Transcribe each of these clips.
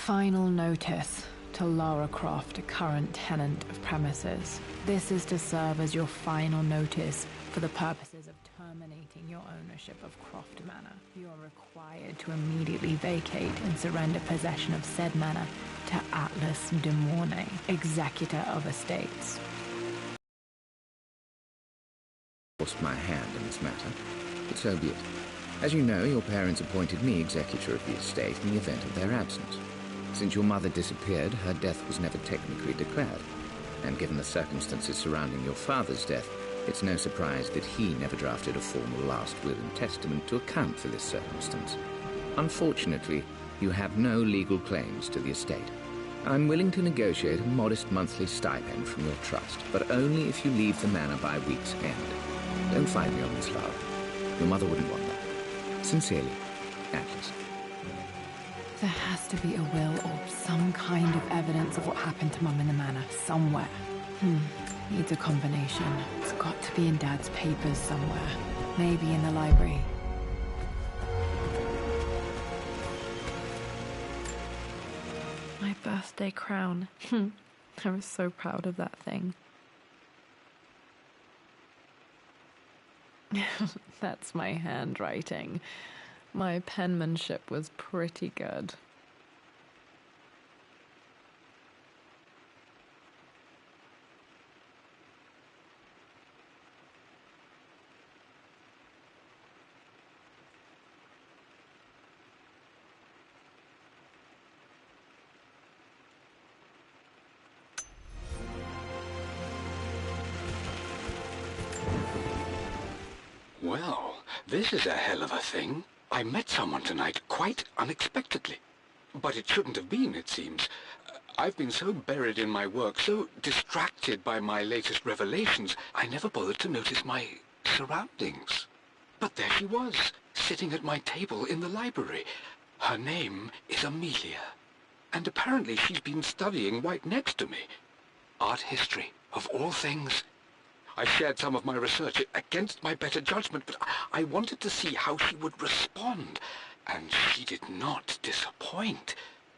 Final notice to Lara Croft, a current tenant of premises. This is to serve as your final notice for the purposes of terminating your ownership of Croft Manor. You are required to immediately vacate and surrender possession of said manor to Atlas de Mornay, executor of estates. Forced my hand in this matter, but so be it. As you know, your parents appointed me executor of the estate in the event of their absence. Since your mother disappeared, her death was never technically declared. And given the circumstances surrounding your father's death, it's no surprise that he never drafted a formal last will and testament to account for this circumstance. Unfortunately, you have no legal claims to the estate. I'm willing to negotiate a modest monthly stipend from your trust, but only if you leave the manor by week's end. Don't fight me on this, Lara. Your mother wouldn't want that. Sincerely, Atlas. There has to be a will or some kind of evidence of what happened to Mum in the manor somewhere. Needs a combination. It's got to be in Dad's papers somewhere. Maybe in the library. My birthday crown. I was so proud of that thing. That's my handwriting. My penmanship was pretty good. Well, this is a hell of a thing. I met someone tonight quite unexpectedly. But it shouldn't have been, it seems. I've been so buried in my work, so distracted by my latest revelations, I never bothered to notice my surroundings. But there she was, sitting at my table in the library. Her name is Amelia. And apparently she's been studying right next to me. Art history, of all things. I shared some of my research against my better judgment, but I wanted to see how she would respond, and she did not disappoint.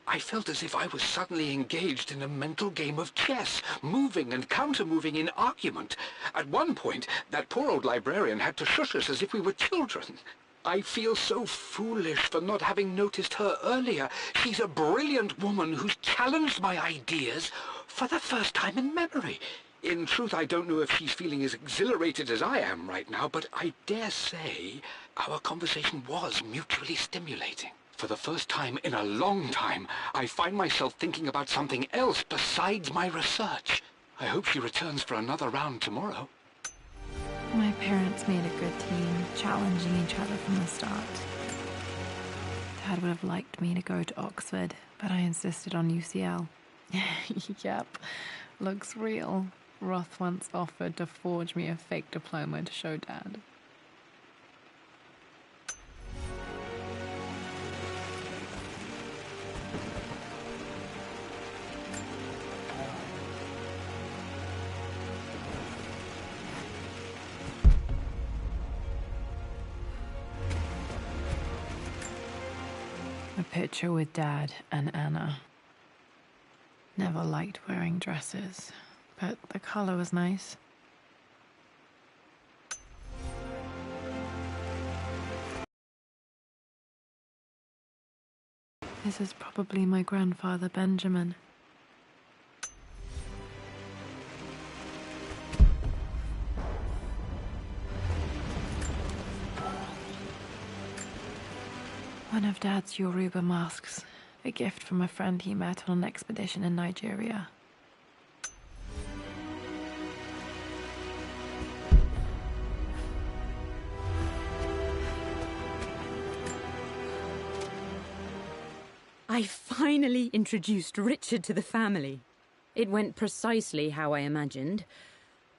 I felt as if I was suddenly engaged in a mental game of chess, moving and counter-moving in argument. At one point, that poor old librarian had to shush us as if we were children. I feel so foolish for not having noticed her earlier. She's a brilliant woman who's challenged my ideas for the first time in memory. In truth, I don't know if she's feeling as exhilarated as I am right now, but I dare say our conversation was mutually stimulating. For the first time in a long time, I find myself thinking about something else besides my research. I hope she returns for another round tomorrow. My parents made a good team, challenging each other from the start. Dad would have liked me to go to Oxford, but I insisted on UCL. Yep, looks real. Roth once offered to forge me a fake diploma to show Dad. A picture with Dad and Anna. Never liked wearing dresses, but the color was nice. This is probably my grandfather, Benjamin. One of Dad's Yoruba masks, a gift from a friend he met on an expedition in Nigeria. I finally introduced Richard to the family. It went precisely how I imagined.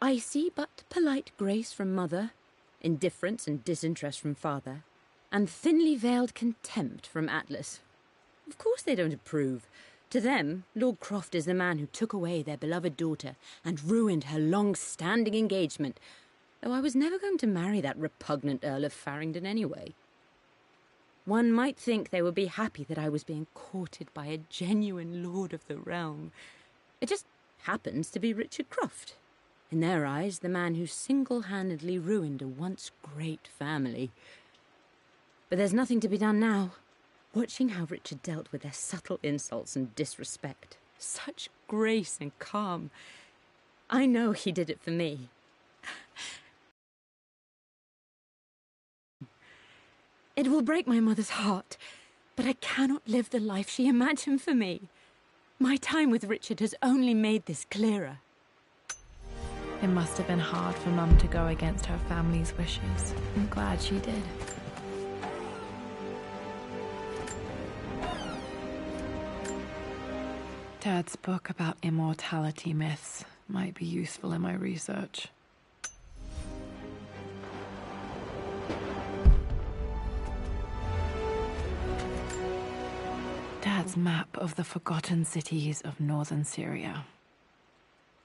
I see but polite grace from mother, indifference and disinterest from father, and thinly veiled contempt from Atlas. Of course they don't approve. To them, Lord Croft is the man who took away their beloved daughter and ruined her long-standing engagement, though I was never going to marry that repugnant Earl of Farringdon anyway. One might think they would be happy that I was being courted by a genuine lord of the realm. It just happens to be Richard Croft. In their eyes, the man who single-handedly ruined a once great family. But there's nothing to be done now. Watching how Richard dealt with their subtle insults and disrespect. Such grace and calm. I know he did it for me. It will break my mother's heart, but I cannot live the life she imagined for me. My time with Richard has only made this clearer. It must have been hard for Mum to go against her family's wishes. I'm glad she did. Dad's book about immortality myths might be useful in my research. Dad's map of the forgotten cities of northern Syria.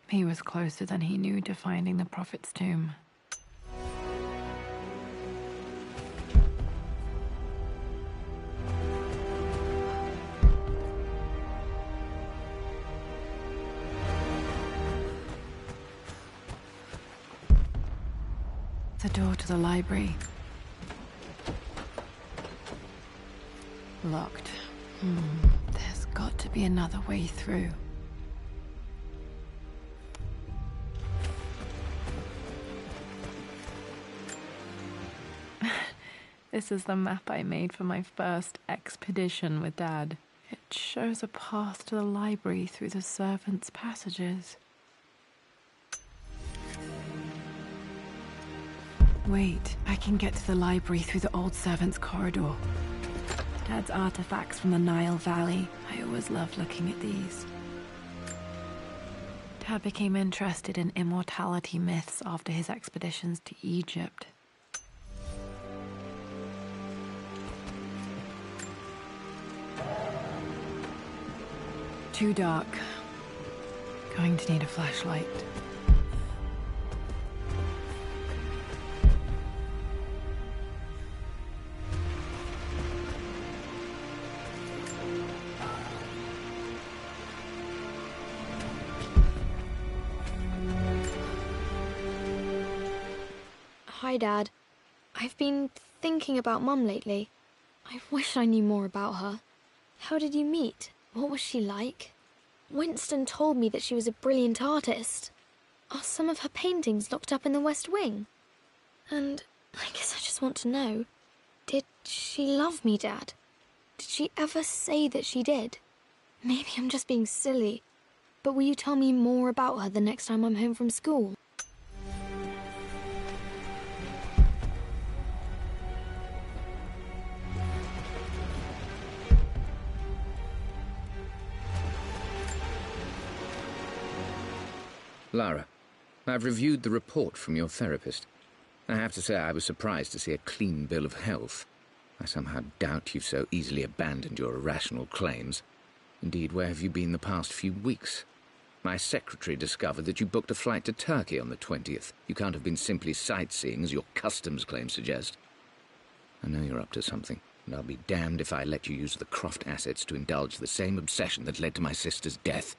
He was closer than he knew to finding the Prophet's tomb. The door to the library. Locked. There's got to be another way through. This is the map I made for my first expedition with Dad. It shows a path to the library through the servants' passages. Wait, I can get to the library through the old servants' corridor. Dad's artifacts from the Nile Valley. I always loved looking at these. Dad became interested in immortality myths after his expeditions to Egypt. Too dark. Going to need a flashlight. Hi, Dad. I've been thinking about Mum lately. I wish I knew more about her. How did you meet? What was she like? Winston told me that she was a brilliant artist. Are some of her paintings locked up in the West Wing? And I guess I just want to know, did she love me, Dad? Did she ever say that she did? Maybe I'm just being silly, but will you tell me more about her the next time I'm home from school? Lara, I've reviewed the report from your therapist. I have to say I was surprised to see a clean bill of health. I somehow doubt you've so easily abandoned your irrational claims. Indeed, where have you been the past few weeks? My secretary discovered that you booked a flight to Turkey on the 20th. You can't have been simply sightseeing, as your customs claims suggest. I know you're up to something, and I'll be damned if I let you use the Croft assets to indulge the same obsession that led to my sister's death.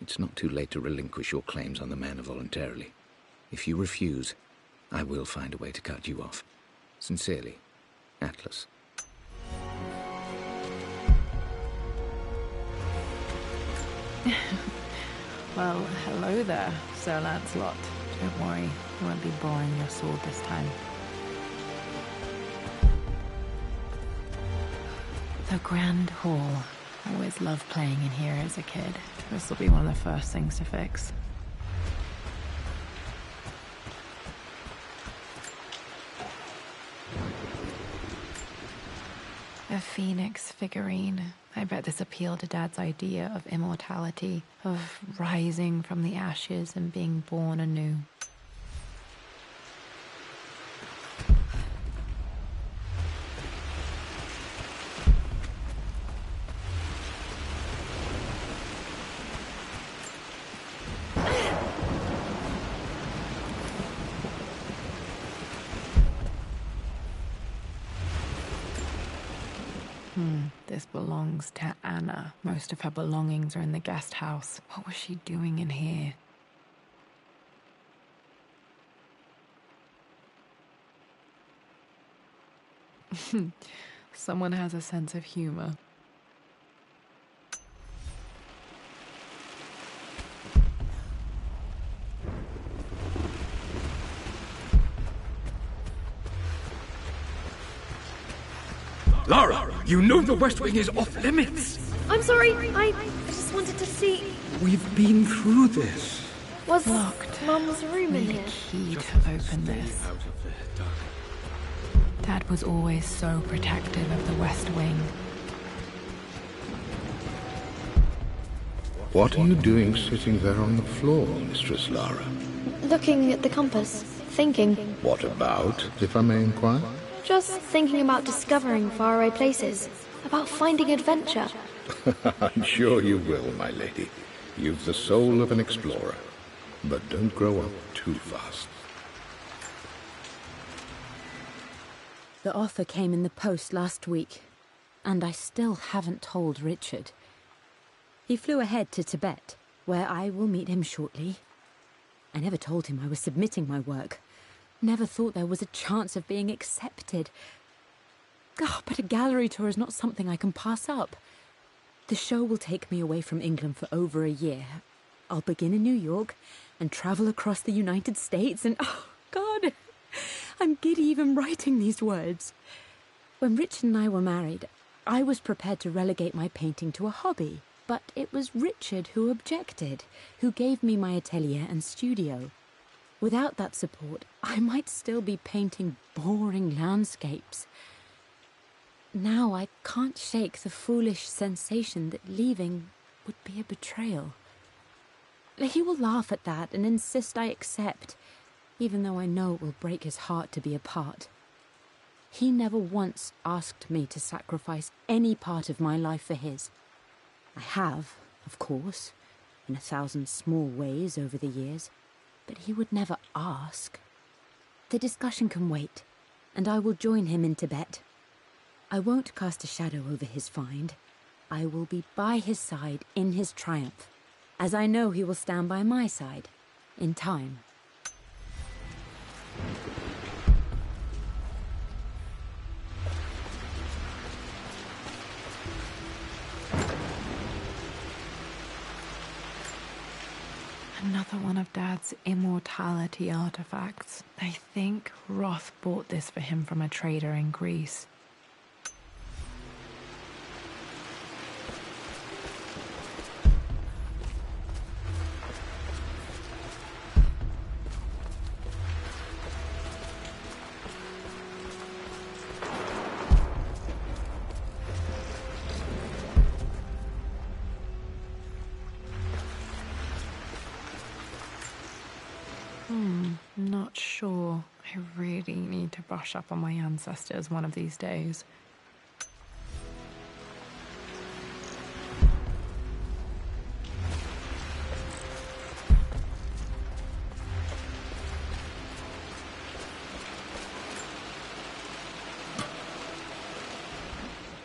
It's not too late to relinquish your claims on the manor voluntarily. If you refuse, I will find a way to cut you off. Sincerely, Atlas. Well, hello there, Sir Lancelot. Don't worry, I won't be boring your sword this time. The Grand Hall. Always loved playing in here as a kid. This will be one of the first things to fix. A phoenix figurine. I bet this appealed to Dad's idea of immortality, of rising from the ashes and being born anew. This belongs to Anna. Most of her belongings are in the guest house. What was she doing in here? Someone has a sense of humor. Lara, you know the West Wing is off limits. I'm sorry, I just wanted to see... We've been through this. Was Locked. Mum's room in Need here? a key to open this. Out of the dark. Dad was always so protective of the West Wing. What are you doing sitting there on the floor, Mistress Lara? Looking at the compass, thinking. What about, if I may inquire? Just thinking about discovering faraway places, about finding adventure. I'm sure you will, my lady. You've the soul of an explorer. But don't grow up too fast. The offer came in the post last week, and I still haven't told Richard. He flew ahead to Tibet, where I will meet him shortly. I never told him I was submitting my work. Never thought there was a chance of being accepted. But a gallery tour is not something I can pass up. The show will take me away from England for over a year. I'll begin in New York and travel across the United States and... Oh, God! I'm giddy even writing these words. When Richard and I were married, I was prepared to relegate my painting to a hobby. But it was Richard who objected, who gave me my atelier and studio. Without that support, I might still be painting boring landscapes. Now I can't shake the foolish sensation that leaving would be a betrayal. He will laugh at that and insist I accept, even though I know it will break his heart to be apart. He never once asked me to sacrifice any part of my life for his. I have, of course, in 1,000 small ways over the years, but he would never ask. The discussion can wait, and I will join him in Tibet. I won't cast a shadow over his find. I will be by his side in his triumph, as I know he will stand by my side, in time. Another one of Dad's immortality artifacts. I think Roth bought this for him from a trader in Greece. Not sure. I really need to brush up on my ancestors one of these days.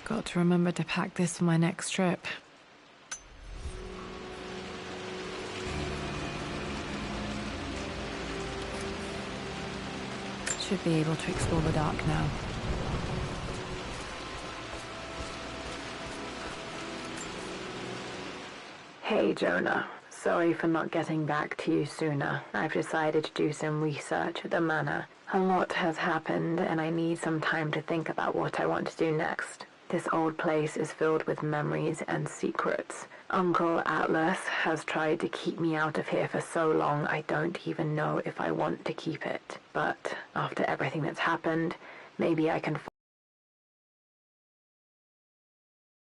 Got to remember to pack this for my next trip. Should be able to explore the dark now. Hey Jonah, sorry for not getting back to you sooner. I've decided to do some research at the manor. A lot has happened and I need some time to think about what I want to do next. This old place is filled with memories and secrets. Uncle Atlas has tried to keep me out of here for so long I don't even know if I want to keep it. But after everything that's happened, maybe I can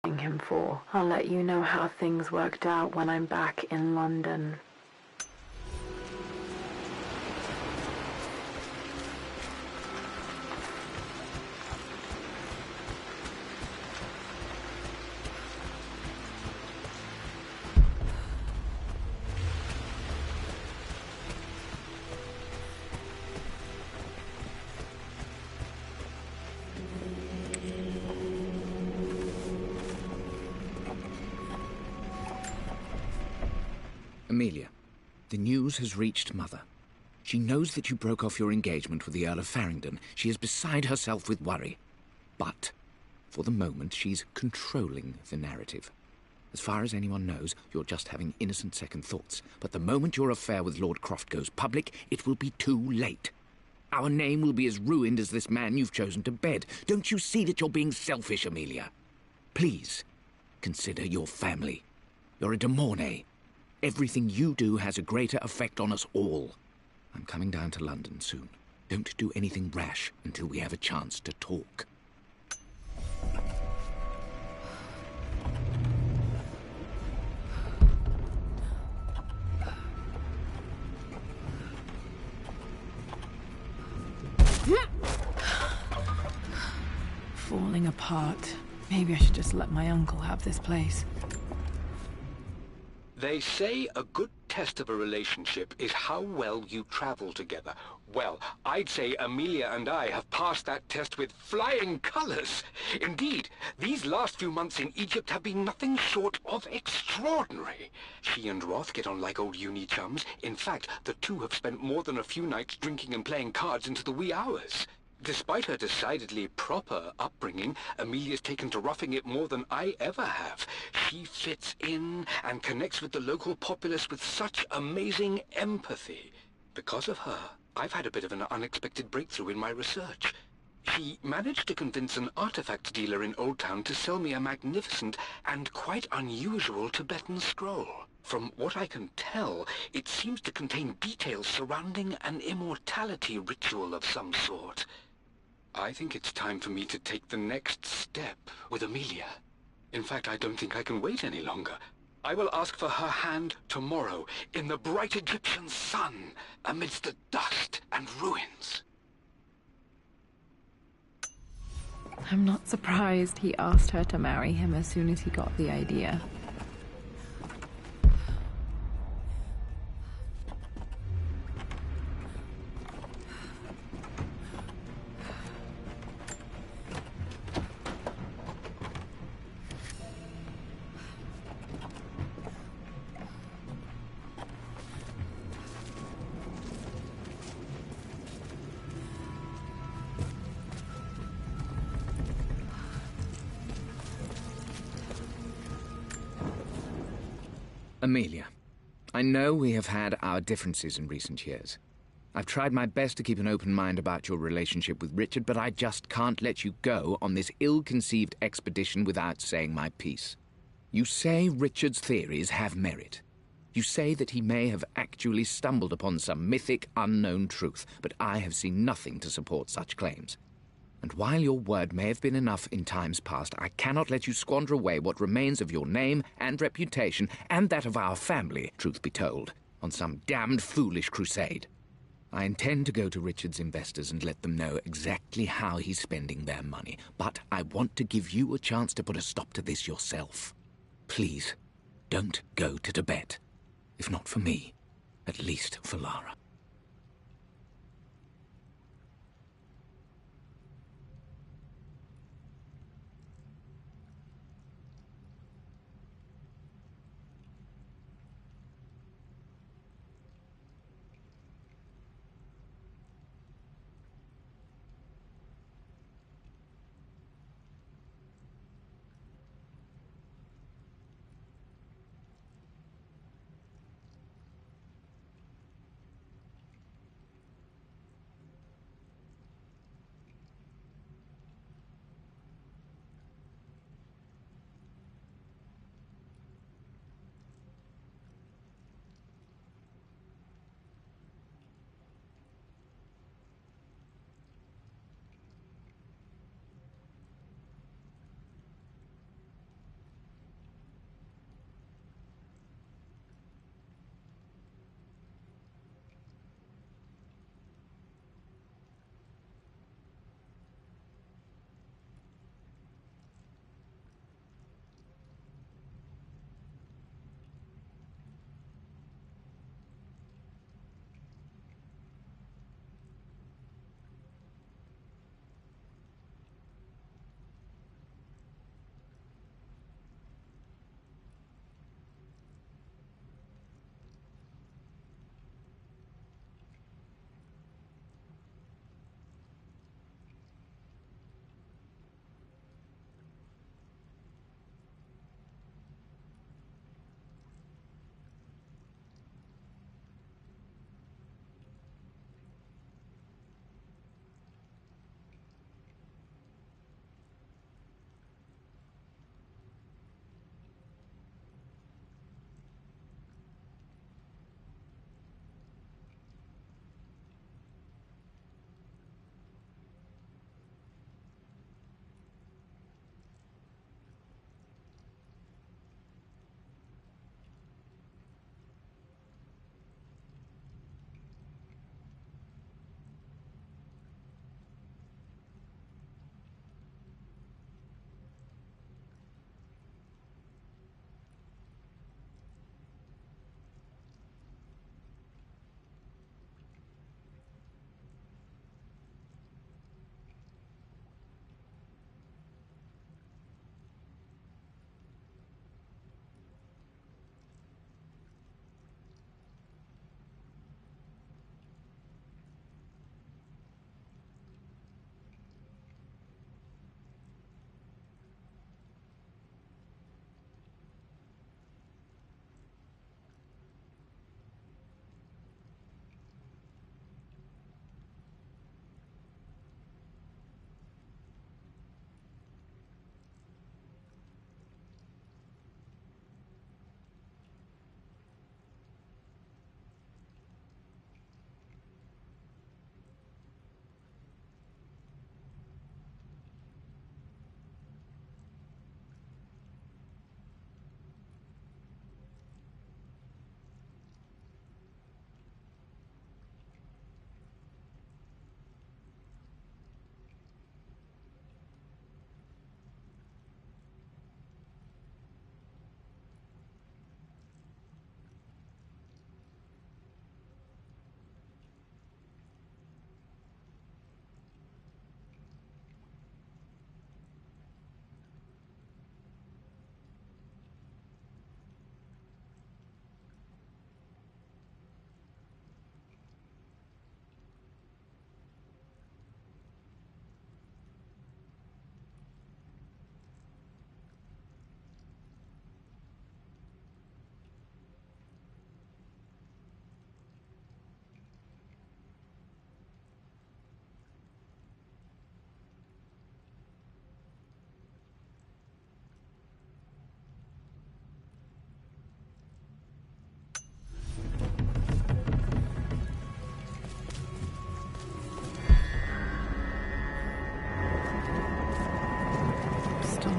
find him for. I'll let you know how things worked out when I'm back in London. Amelia, the news has reached Mother. She knows that you broke off your engagement with the Earl of Farringdon. She is beside herself with worry. But, for the moment, she's controlling the narrative. As far as anyone knows, you're just having innocent second thoughts. But the moment your affair with Lord Croft goes public, it will be too late. Our name will be as ruined as this man you've chosen to bed. Don't you see that you're being selfish, Amelia? Please, consider your family. You're a de Mornay. Everything you do has a greater effect on us all. I'm coming down to London soon. Don't do anything rash until we have a chance to talk. Falling apart. Maybe I should just let my uncle have this place. They say a good test of a relationship is how well you travel together. Well, I'd say Amelia and I have passed that test with flying colors. Indeed, these last few months in Egypt have been nothing short of extraordinary. She and Roth get on like old uni chums. In fact, the two have spent more than a few nights drinking and playing cards into the wee hours. Despite her decidedly proper upbringing, Amelia's taken to roughing it more than I ever have. She fits in and connects with the local populace with such amazing empathy. Because of her, I've had a bit of an unexpected breakthrough in my research. She managed to convince an artifact dealer in Old Town to sell me a magnificent and quite unusual Tibetan scroll. From what I can tell, it seems to contain details surrounding an immortality ritual of some sort. I think it's time for me to take the next step with Amelia. In fact, I don't think I can wait any longer. I will ask for her hand tomorrow, in the bright Egyptian sun, amidst the dust and ruins. I'm not surprised he asked her to marry him as soon as he got the idea. Amelia, I know we have had our differences in recent years. I've tried my best to keep an open mind about your relationship with Richard, but I just can't let you go on this ill-conceived expedition without saying my piece. You say Richard's theories have merit. You say that he may have actually stumbled upon some mythic, unknown truth, but I have seen nothing to support such claims. And while your word may have been enough in times past, I cannot let you squander away what remains of your name and reputation, and that of our family, truth be told, on some damned foolish crusade. I intend to go to Richard's investors and let them know exactly how he's spending their money, but I want to give you a chance to put a stop to this yourself. Please, don't go to Tibet. If not for me, at least for Lara.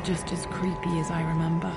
just as creepy as I remember.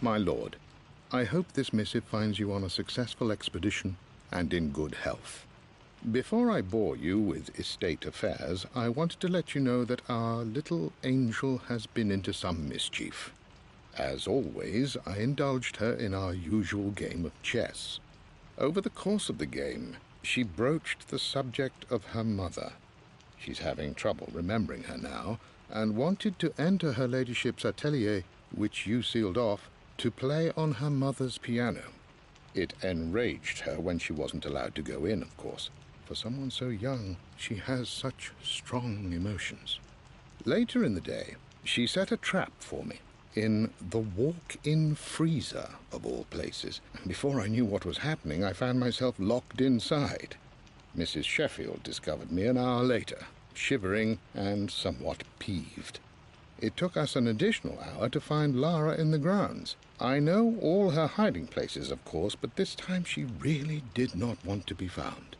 My lord, I hope this missive finds you on a successful expedition and in good health. Before I bore you with estate affairs, I wanted to let you know that our little angel has been into some mischief. As always, I indulged her in our usual game of chess. Over the course of the game, she broached the subject of her mother. She's having trouble remembering her now, and wanted to enter her ladyship's atelier, which you sealed off, to play on her mother's piano. It enraged her when she wasn't allowed to go in, of course. For someone so young, she has such strong emotions. Later in the day, she set a trap for me in the walk-in freezer, of all places. And before I knew what was happening, I found myself locked inside. Mrs. Sheffield discovered me an hour later, shivering and somewhat peeved. It took us an additional hour to find Lara in the grounds. I know all her hiding places, of course, but this time she really did not want to be found.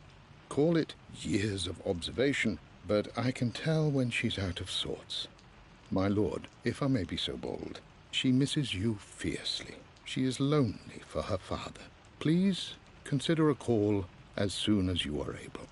Call it years of observation, but I can tell when she's out of sorts. My lord, if I may be so bold, she misses you fiercely. She is lonely for her father. Please consider a call as soon as you are able.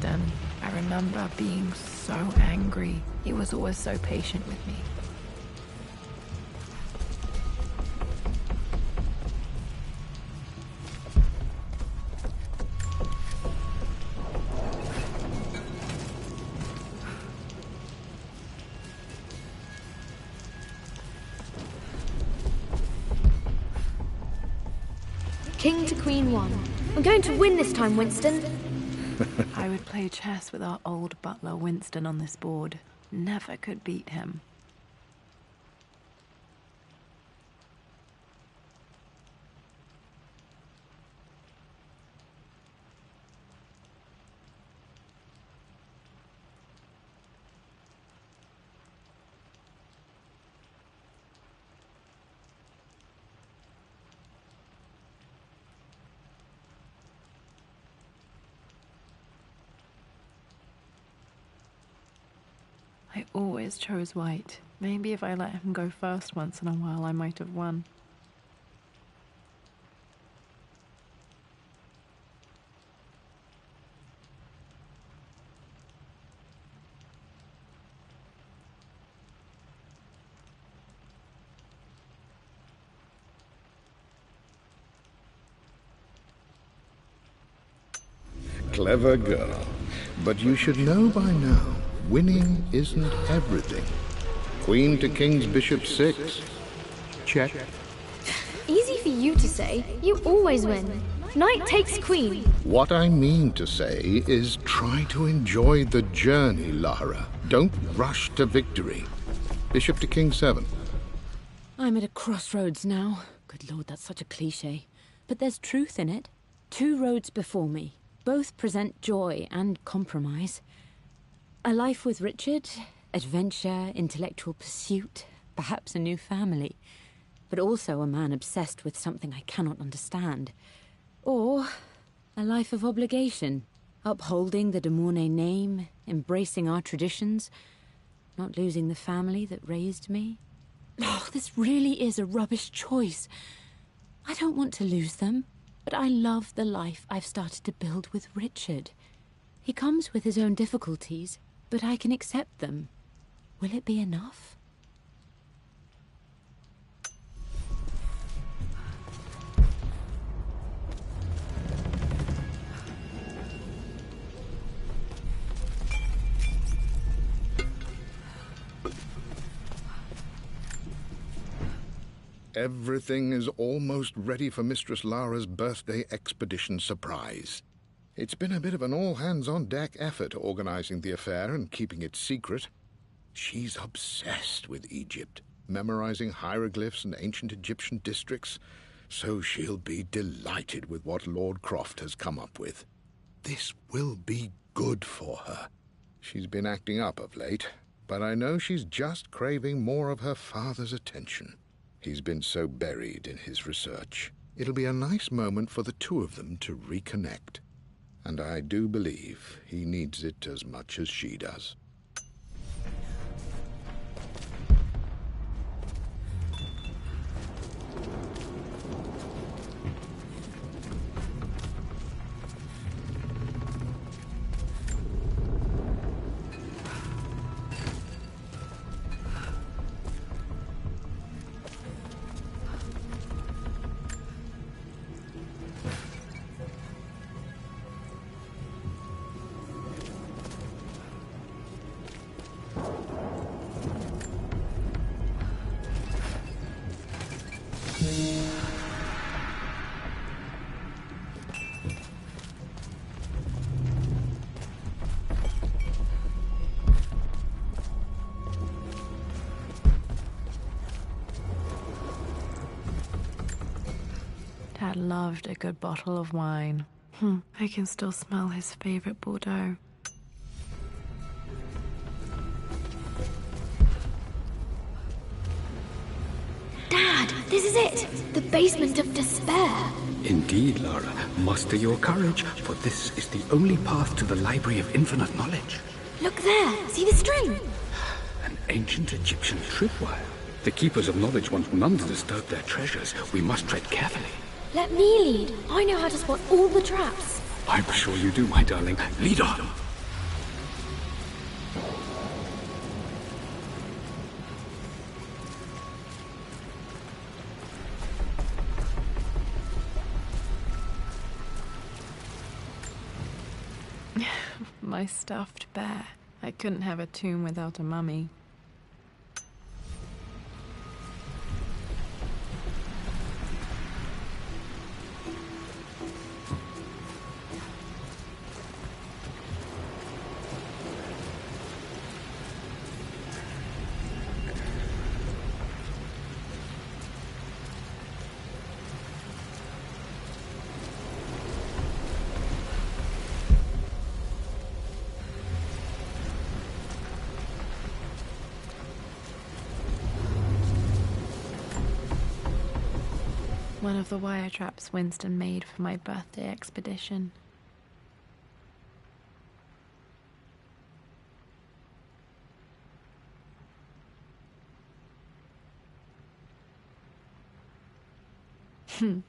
Winston. I remember being so angry. He was always so patient with me. King to Queen 1. I'm going to win this time, Winston. I would play chess with our old butler Winston on this board. Never could beat him. I always chose white. Maybe if I let him go first once in a while, I might have won. Clever girl. But you should know by now, winning isn't everything. Queen to King's Bishop 6. Check. Easy for you to say. You always win. Knight takes queen. What I mean to say is try to enjoy the journey, Lara. Don't rush to victory. Bishop to King 7. I'm at a crossroads now. Good Lord, that's such a cliché. But there's truth in it. 2 roads before me. Both present joy and compromise. A life with Richard, adventure, intellectual pursuit, perhaps a new family. But also a man obsessed with something I cannot understand. Or a life of obligation, upholding the de Mornay name, embracing our traditions, not losing the family that raised me. Oh, this really is a rubbish choice. I don't want to lose them, but I love the life I've started to build with Richard. He comes with his own difficulties, but I can accept them. Will it be enough? Everything is almost ready for Mistress Lara's birthday expedition surprise. It's been a bit of an all-hands-on-deck effort organizing the affair and keeping it secret. She's obsessed with Egypt, memorizing hieroglyphs and ancient Egyptian districts, so she'll be delighted with what Lord Croft has come up with. This will be good for her. She's been acting up of late, but I know she's just craving more of her father's attention. He's been so buried in his research. It'll be a nice moment for the two of them to reconnect. And I do believe he needs it as much as she does. Dad loved a good bottle of wine. I can still smell his favorite Bordeaux. Dad, this is it! The basement of despair! Indeed, Lara. Muster your courage, for this is the only path to the Library of Infinite Knowledge. Look there! See the string? An ancient Egyptian tripwire. The Keepers of Knowledge want none to disturb their treasures. We must tread carefully. Let me lead. I know how to spot all the traps. I'm sure you do, my darling. Lead on. My stuffed bear. I couldn't have a tomb without a mummy. One of the wire traps Winston made for my birthday expedition.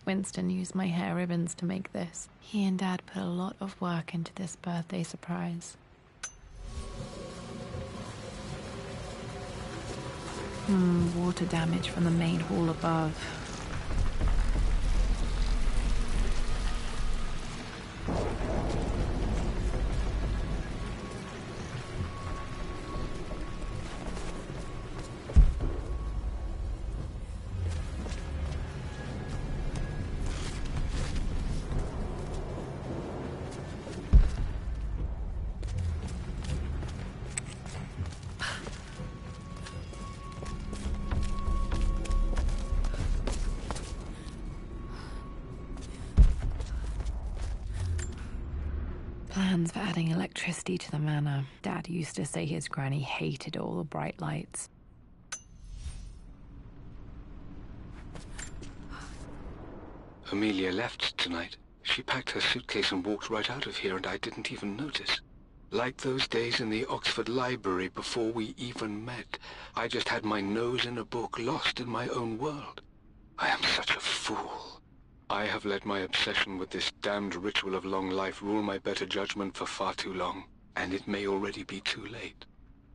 Winston used my hair ribbons to make this. He and Dad put a lot of work into this birthday surprise. Water damage from the main hall above. Plans for adding electricity to the manor. Dad used to say his granny hated all the bright lights. Amelia left tonight. She packed her suitcase and walked right out of here, and I didn't even notice. Like those days in the Oxford Library before we even met, I just had my nose in a book, lost in my own world. I am such a fool. I have let my obsession with this damned ritual of long life rule my better judgment for far too long, and it may already be too late.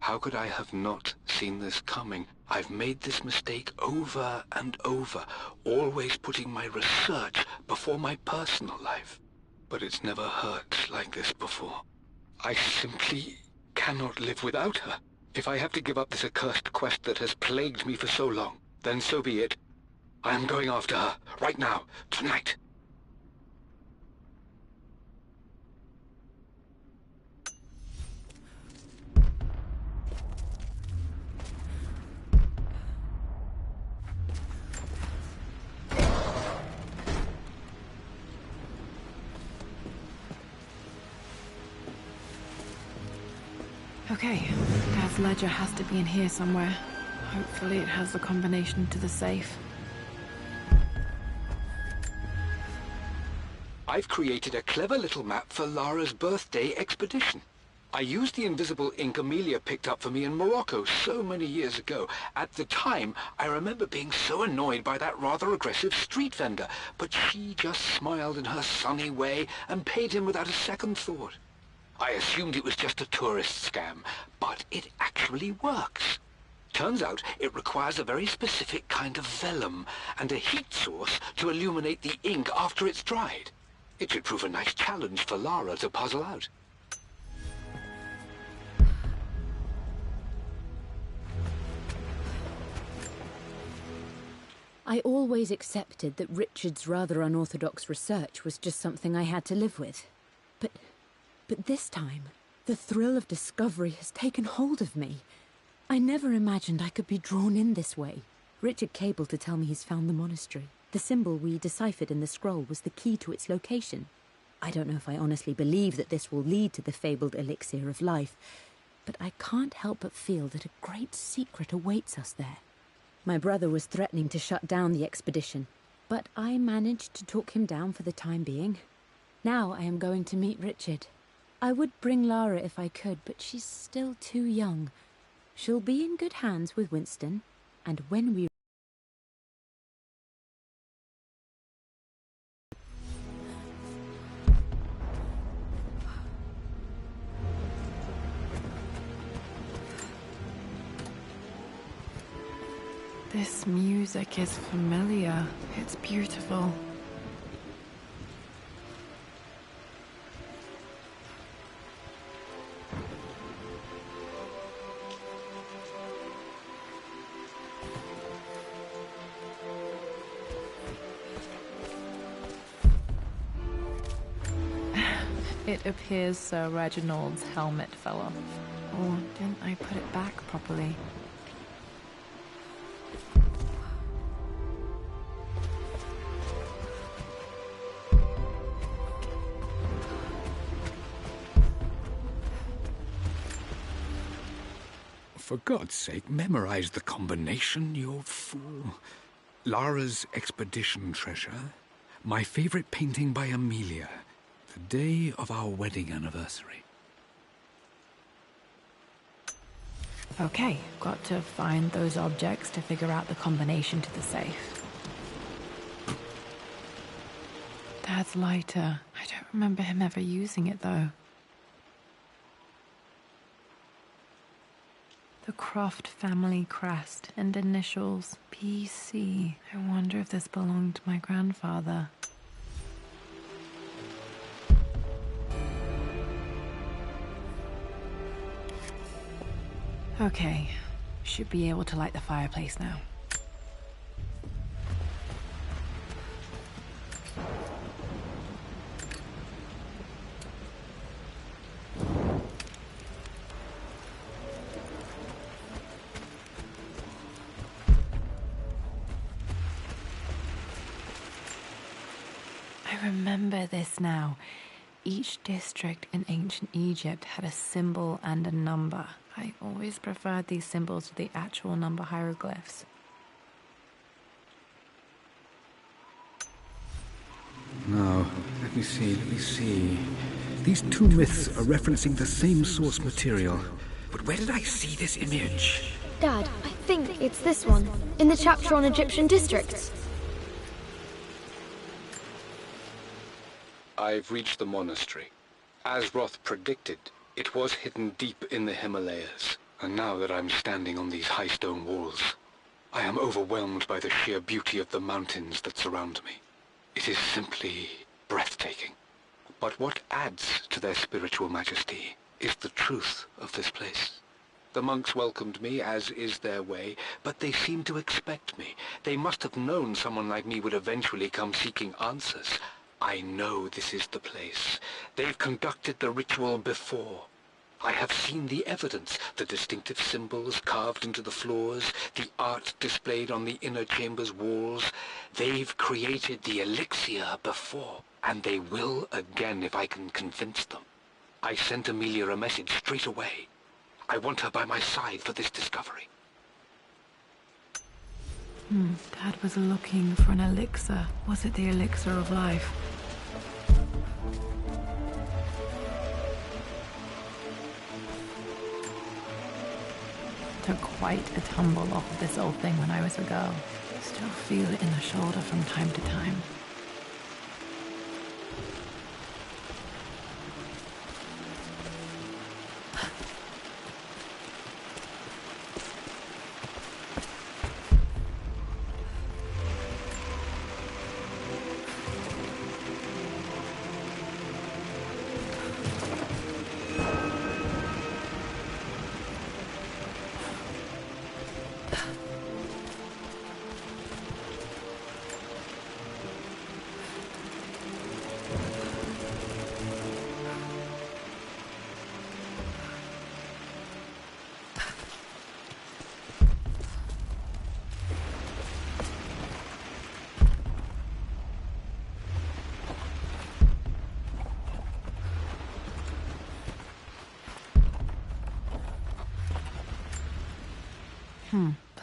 How could I have not seen this coming? I've made this mistake over and over, always putting my research before my personal life. But it's never hurt like this before. I simply cannot live without her. If I have to give up this accursed quest that has plagued me for so long, then so be it. I am going after her, right now, tonight. Okay, Dad's ledger has to be in here somewhere. Hopefully it has the combination to the safe. I've created a clever little map for Lara's birthday expedition. I used the invisible ink Amelia picked up for me in Morocco so many years ago. At the time, I remember being so annoyed by that rather aggressive street vendor, but she just smiled in her sunny way and paid him without a second thought. I assumed it was just a tourist scam, but it actually works. Turns out it requires a very specific kind of vellum and a heat source to illuminate the ink after it's dried. It should prove a nice challenge for Lara to puzzle out. I always accepted that Richard's rather unorthodox research was just something I had to live with. But this time, the thrill of discovery has taken hold of me. I never imagined I could be drawn in this way. Richard cabled to tell me he's found the monastery. The symbol we deciphered in the scroll was the key to its location. I don't know if I honestly believe that this will lead to the fabled elixir of life, but I can't help but feel that a great secret awaits us there. My brother was threatening to shut down the expedition, but I managed to talk him down for the time being. Now I am going to meet Richard. I would bring Lara if I could, but she's still too young. She'll be in good hands with Winston, and when we... This music is familiar. It's beautiful. It appears Sir Reginald's helmet fell off. Or didn't I put it back properly? For God's sake, memorize the combination, you fool. Lara's expedition treasure, my favorite painting by Amelia, the day of our wedding anniversary. Okay, got to find those objects to figure out the combination to the safe. Dad's lighter. I don't remember him ever using it, though. The Croft family crest and initials PC. I wonder if this belonged to my grandfather. Okay, should be able to light the fireplace now. I remember this now. Each district in ancient Egypt had a symbol and a number. I always preferred these symbols to the actual number hieroglyphs. Now, let me see. These two myths are referencing the same source material. But where did I see this image? Dad, I think it's this one, in the chapter on Egyptian districts. I've reached the monastery. As Roth predicted, it was hidden deep in the Himalayas. And now that I'm standing on these high stone walls, I am overwhelmed by the sheer beauty of the mountains that surround me. It is simply breathtaking. But what adds to their spiritual majesty is the truth of this place. The monks welcomed me, as is their way, but they seemed to expect me. They must have known someone like me would eventually come seeking answers. I know this is the place. They've conducted the ritual before. I have seen the evidence, the distinctive symbols carved into the floors, the art displayed on the inner chamber's walls. They've created the elixir before, and they will again if I can convince them. I sent Amelia a message straight away. I want her by my side for this discovery. Dad was looking for an elixir. Was it the elixir of life? Took quite a tumble off of this old thing when I was a girl. Still feel it in the shoulder from time to time.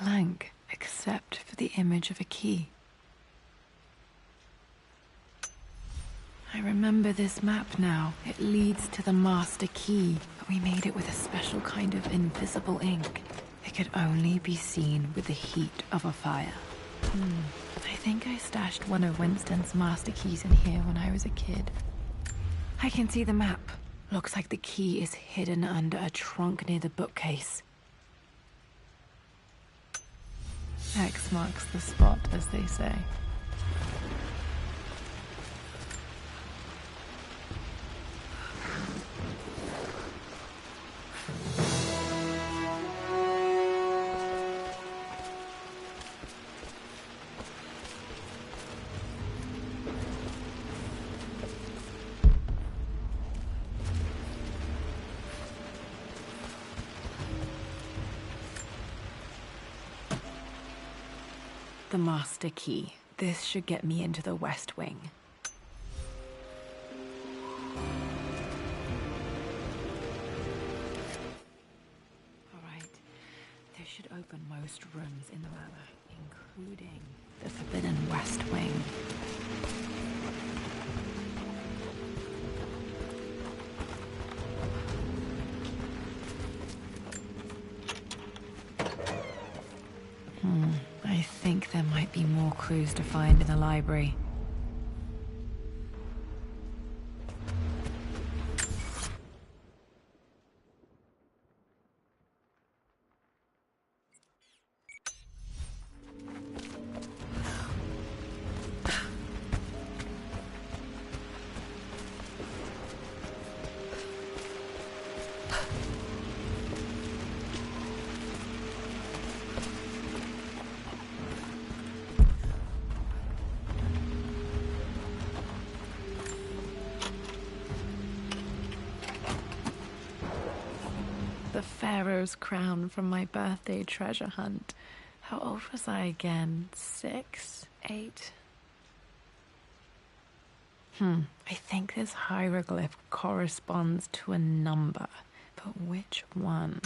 Blank, except for the image of a key. I remember this map now. It leads to the master key, but we made it with a special kind of invisible ink. It could only be seen with the heat of a fire. I think I stashed one of Winston's master keys in here when I was a kid. I can see the map. Looks like the key is hidden under a trunk near the bookcase. X marks the spot, as they say. the master key. This should get me into the West Wing. Alright, this should open most rooms in the manor, including the Forbidden West Wing. I think there might be more clues to find in the library. The Pharaoh's crown from my birthday treasure hunt. How old was I again? 6? 8? I think this hieroglyph corresponds to a number, but which one?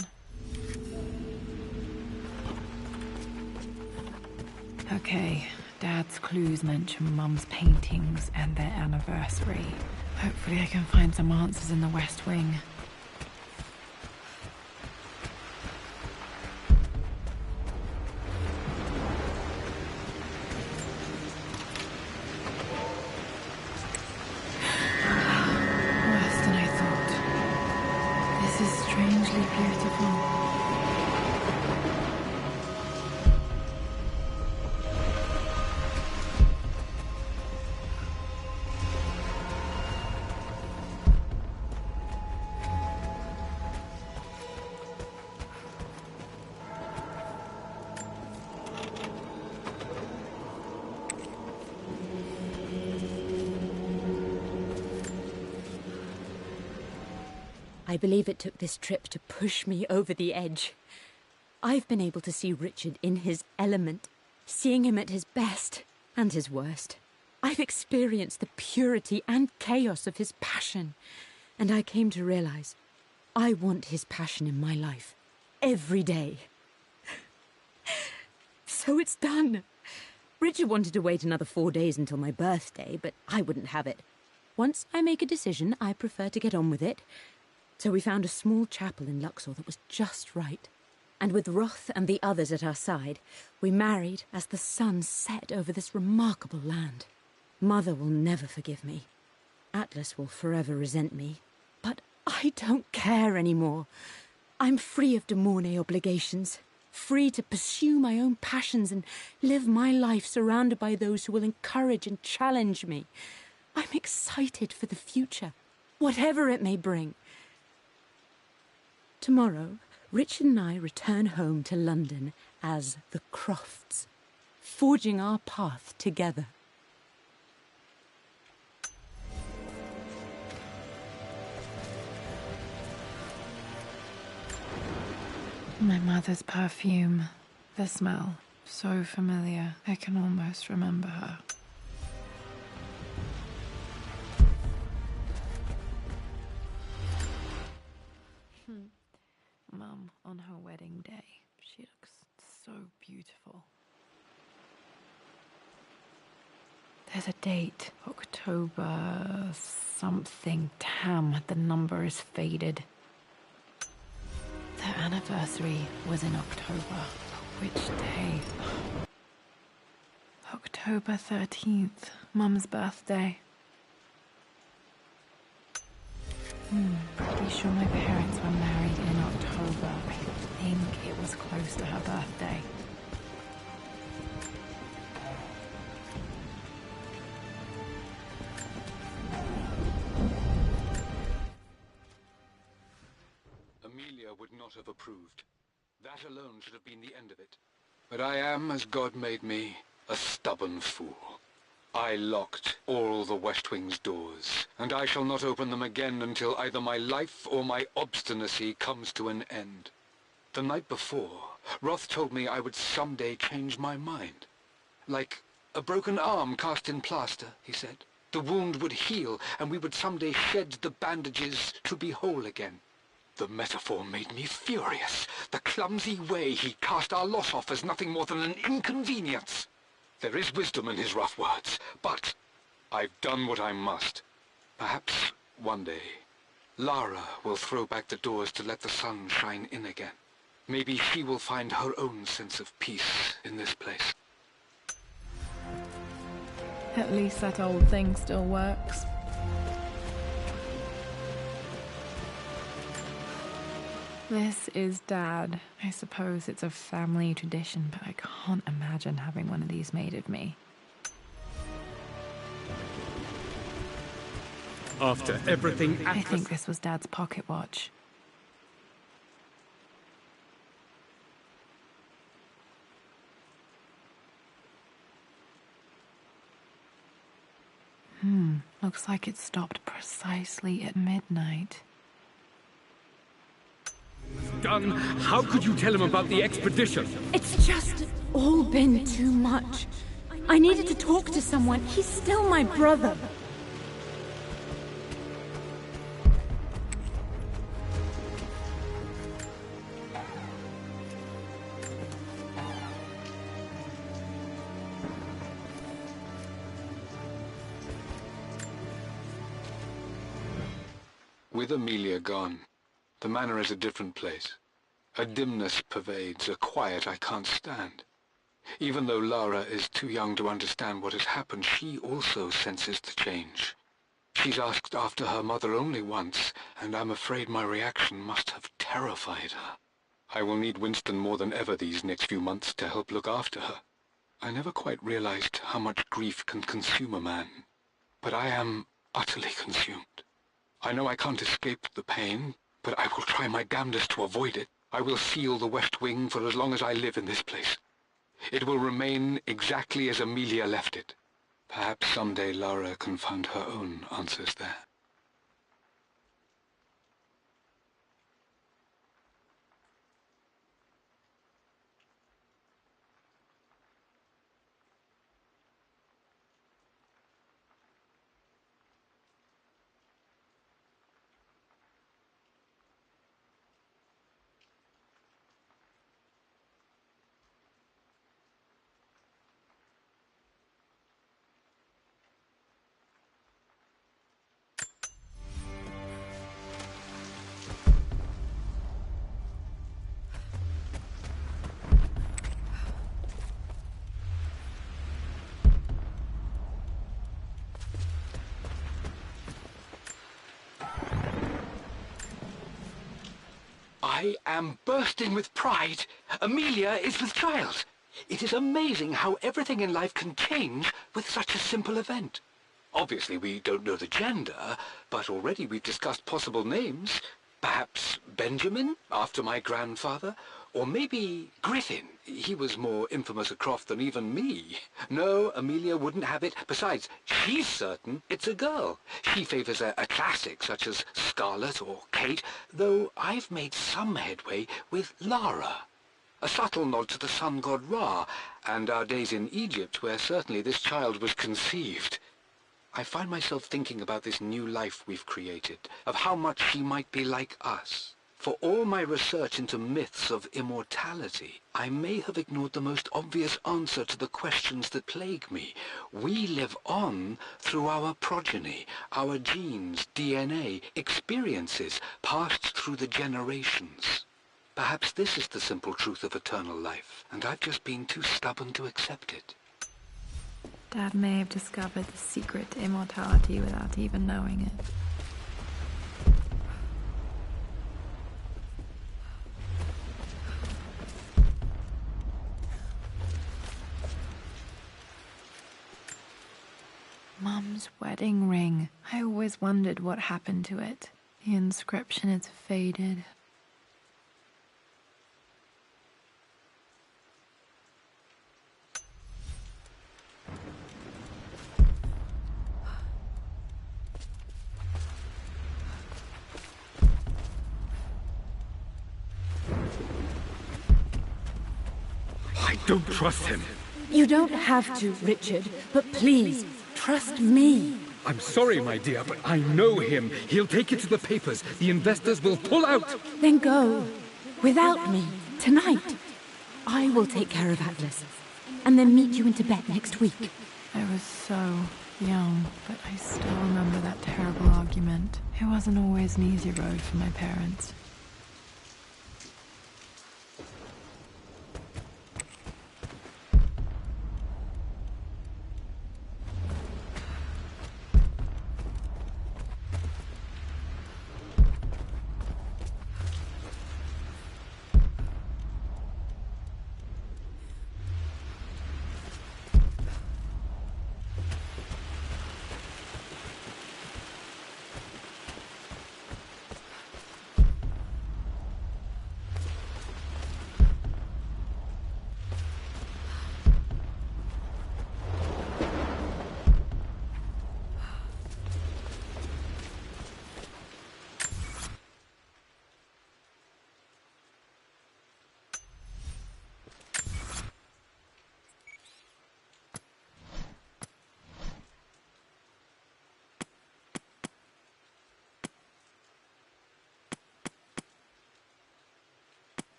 Okay, Dad's clues mention Mum's paintings and their anniversary. Hopefully I can find some answers in the West Wing. I believe it took this trip to push me over the edge. I've been able to see Richard in his element, seeing him at his best and his worst. I've experienced the purity and chaos of his passion, and I came to realize I want his passion in my life every day. So it's done. Richard wanted to wait another 4 days until my birthday, but I wouldn't have it. Once I make a decision, I prefer to get on with it. So we found a small chapel in Luxor that was just right. And with Roth and the others at our side, we married as the sun set over this remarkable land. Mother will never forgive me. Atlas will forever resent me. But I don't care anymore. I'm free of de Mornay obligations, free to pursue my own passions and live my life surrounded by those who will encourage and challenge me. I'm excited for the future, whatever it may bring. Tomorrow, Richard and I return home to London as the Crofts, forging our path together. My mother's perfume. The smell. So familiar. I can almost remember her. Mum, on her wedding day, she looks so beautiful. There's a date. October something. Damn, the number is faded. Their anniversary was in October. Which day? October 13th. Mum's birthday. Pretty sure my parents were married in October. I think it was close to her birthday. Amelia would not have approved. That alone should have been the end of it. But I am, as God made me, a stubborn fool. I locked all the West Wing's doors, and I shall not open them again until either my life or my obstinacy comes to an end. The night before, Roth told me I would someday change my mind. Like a broken arm cast in plaster, he said. The wound would heal, and we would someday shed the bandages to be whole again. The metaphor made me furious. The clumsy way he cast our loss off as nothing more than an inconvenience. There is wisdom in his rough words, but I've done what I must. Perhaps one day, Lara will throw back the doors to let the sun shine in again. Maybe she will find her own sense of peace in this place. At least that old thing still works. This is Dad. I suppose it's a family tradition, but I can't imagine having one of these made of me. After everything I think this was Dad's pocket watch. Looks like it stopped precisely at midnight. done, how could you tell him about the expedition? It's just all been too much. I needed to talk to someone. He's still my brother. With Amelia gone, the manor is a different place. A dimness pervades, a quiet I can't stand. Even though Lara is too young to understand what has happened, she also senses the change. She's asked after her mother only once, and I'm afraid my reaction must have terrified her. I will need Winston more than ever these next few months to help look after her. I never quite realized how much grief can consume a man, but I am utterly consumed. I know I can't escape the pain, but I will try my damnedest to avoid it. I will seal the West Wing for as long as I live in this place. It will remain exactly as Amelia left it. Perhaps someday Lara can find her own answers there. I am bursting with pride. Amelia is with child. It is amazing how everything in life can change with such a simple event. Obviously, we don't know the gender, but already we've discussed possible names. Perhaps Benjamin, after my grandfather, or maybe Griffin. He was more infamous at Croft than even me. No, Amelia wouldn't have it. Besides, she's certain it's a girl. She favors a classic such as Scarlet or Kate, though I've made some headway with Lara. A subtle nod to the sun god Ra, and our days in Egypt, where certainly this child was conceived. I find myself thinking about this new life we've created, of how much she might be like us. For all my research into myths of immortality, I may have ignored the most obvious answer to the questions that plague me. We live on through our progeny, our genes, DNA, experiences passed through the generations. Perhaps this is the simple truth of eternal life, and I've just been too stubborn to accept it. Dad may have discovered the secret to immortality without even knowing it. Mum's wedding ring. I always wondered what happened to it. The inscription is faded. I don't trust him. You don't have to, Richard, but please, trust me. I'm sorry, my dear, but I know him. He'll take it to the papers. The investors will pull out. Then go. Without me. Tonight. I will take care of Atlas. And then meet you in Tibet next week. I was so young, but I still remember that terrible argument. It wasn't always an easy road for my parents.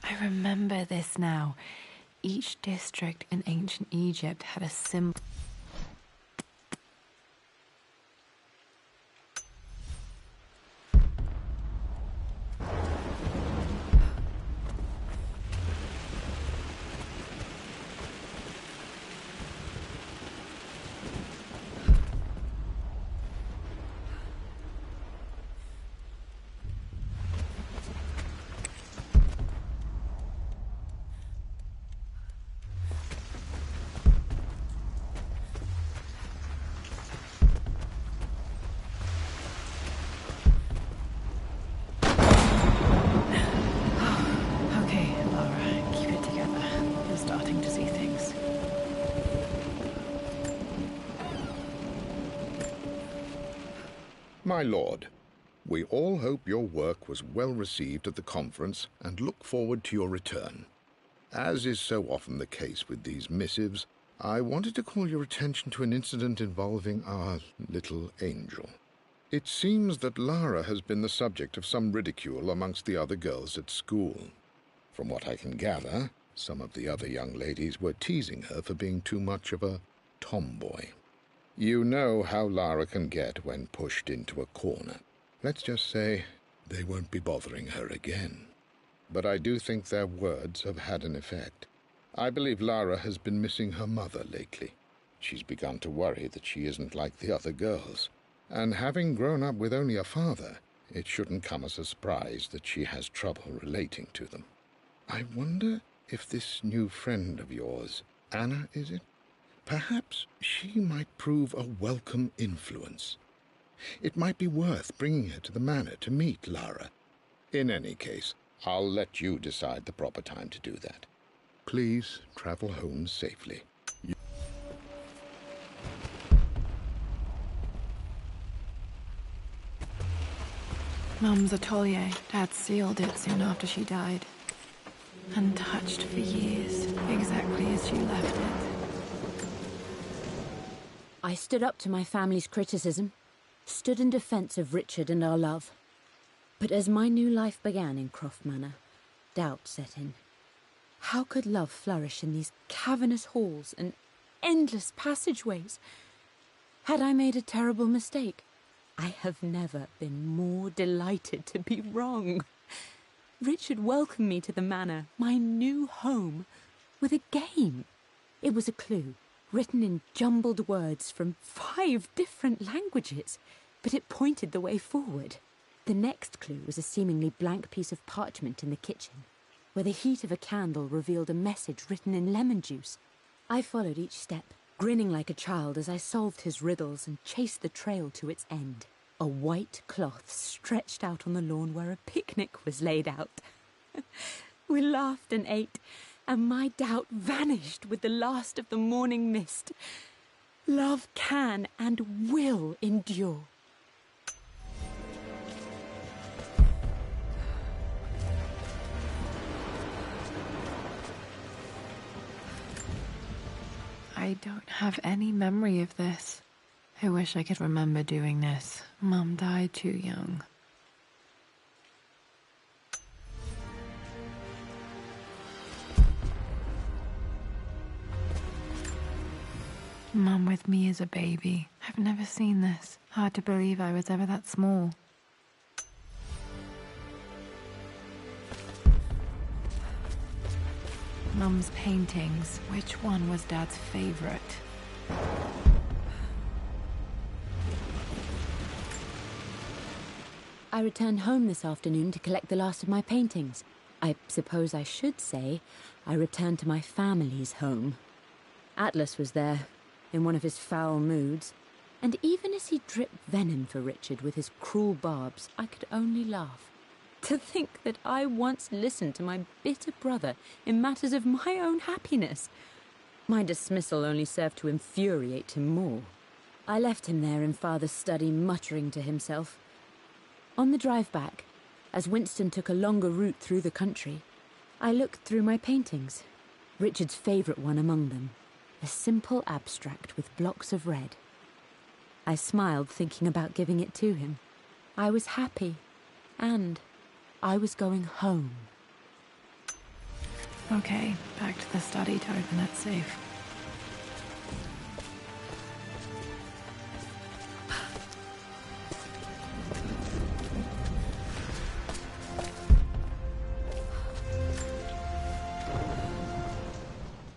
I remember this now. Each district in ancient Egypt had a symbol. My lord, we all hope your work was well received at the conference and look forward to your return. As is so often the case with these missives, I wanted to call your attention to an incident involving our little angel. It seems that Lara has been the subject of some ridicule amongst the other girls at school. From what I can gather, some of the other young ladies were teasing her for being too much of a tomboy. You know how Lara can get when pushed into a corner. Let's just say they won't be bothering her again. But I do think their words have had an effect. I believe Lara has been missing her mother lately. She's begun to worry that she isn't like the other girls. And having grown up with only a father, it shouldn't come as a surprise that she has trouble relating to them. I wonder if this new friend of yours, Anna, is it? Perhaps she might prove a welcome influence. It might be worth bringing her to the manor to meet Lara. In any case, I'll let you decide the proper time to do that. Please travel home safely. Mum's atelier. Dad sealed it soon after she died. Untouched for years, exactly as she left it. I stood up to my family's criticism, stood in defense of Richard and our love. But as my new life began in Croft Manor, doubt set in. How could love flourish in these cavernous halls and endless passageways? Had I made a terrible mistake? I have never been more delighted to be wrong. Richard welcomed me to the manor, my new home, with a game. It was a clue, written in jumbled words from 5 different languages, but it pointed the way forward. The next clue was a seemingly blank piece of parchment in the kitchen, where the heat of a candle revealed a message written in lemon juice. I followed each step, grinning like a child as I solved his riddles and chased the trail to its end. A white cloth stretched out on the lawn where a picnic was laid out. We laughed and ate, and my doubt vanished with the last of the morning mist. Love can and will endure. I don't have any memory of this. I wish I could remember doing this. Mum died too young. Mum with me as a baby. I've never seen this. Hard to believe I was ever that small. Mum's paintings. Which one was Dad's favorite? I returned home this afternoon to collect the last of my paintings. I suppose I should say I returned to my family's home. Atlas was there, in one of his foul moods, and even as he dripped venom for Richard with his cruel barbs, I could only laugh. To think that I once listened to my bitter brother in matters of my own happiness. My dismissal only served to infuriate him more. I left him there in Father's study, muttering to himself. On the drive back, as Winston took a longer route through the country, I looked through my paintings, Richard's favourite one among them, a simple abstract with blocks of red. I smiled, thinking about giving it to him. I was happy, and I was going home. Okay, back to the study to open that safe.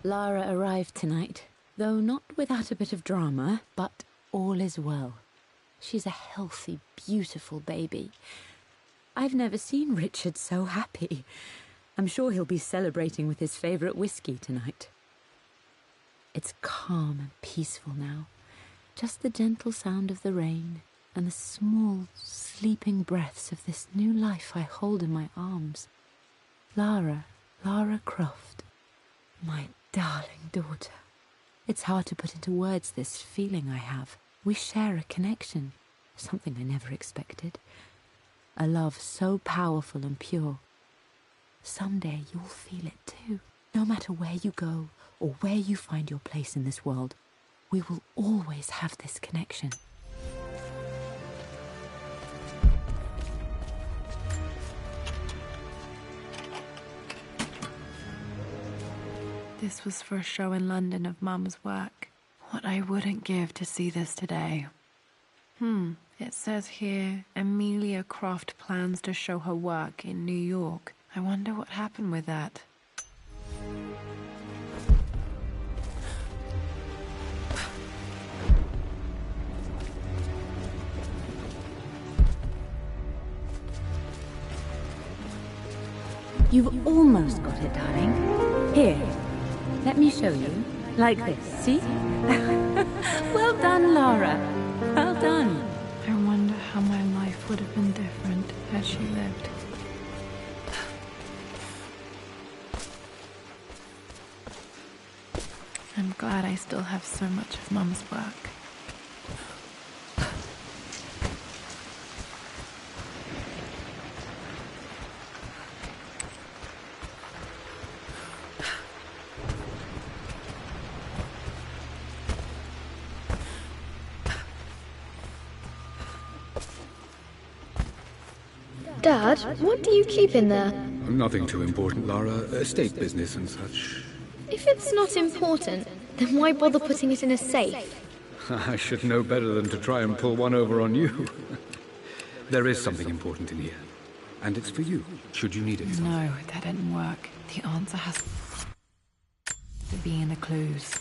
Lara arrived tonight, though not without a bit of drama, but all is well. She's a healthy, beautiful baby. I've never seen Richard so happy. I'm sure he'll be celebrating with his favourite whiskey tonight. It's calm and peaceful now. Just the gentle sound of the rain and the small, sleeping breaths of this new life I hold in my arms. Lara Croft, my darling daughter. It's hard to put into words this feeling I have. We share a connection, something I never expected. A love so powerful and pure. Someday you'll feel it too. No matter where you go or where you find your place in this world, we will always have this connection. This was for a show in London of Mum's work. What I wouldn't give to see this today. It says here, Amelia Croft plans to show her work in New York. I wonder what happened with that. You've almost got it, darling. Here, let me show you. Like this, see? Well done, Lara. Well done. I wonder how my life would have been different had she lived. I'm glad I still have so much of Mum's work. Dad, what do you keep in there? Nothing too important, Lara. Estate business and such. If it's not important, then why bother putting it in a safe? I should know better than to try and pull one over on you. There is something important in here. And it's for you, should you need it. No, that didn't work. The answer has to be in the clues.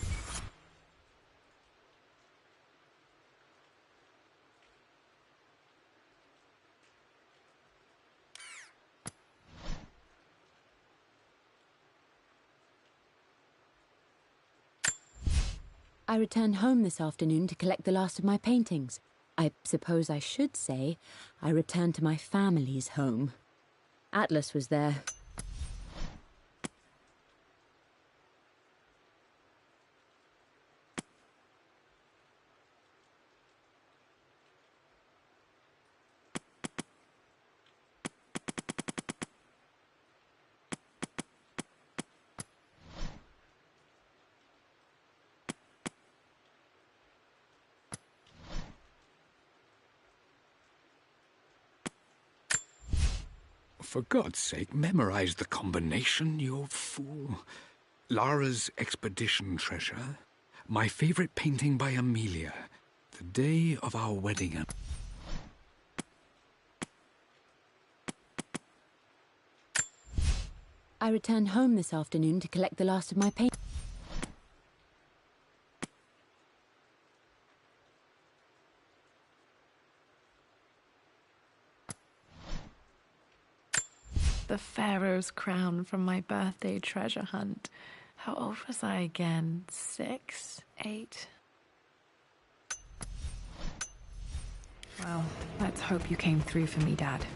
I returned home this afternoon to collect the last of my paintings. I suppose I should say I returned to my family's home. Atlas was there. for God's sake, memorize the combination, you fool. Lara's expedition treasure, my favorite painting by Amelia, the day of our wedding. I returned home this afternoon to collect the last of my paint. The Pharaoh's crown from my birthday treasure hunt. How old was I again? 6? 8? Well, let's hope you came through for me, Dad.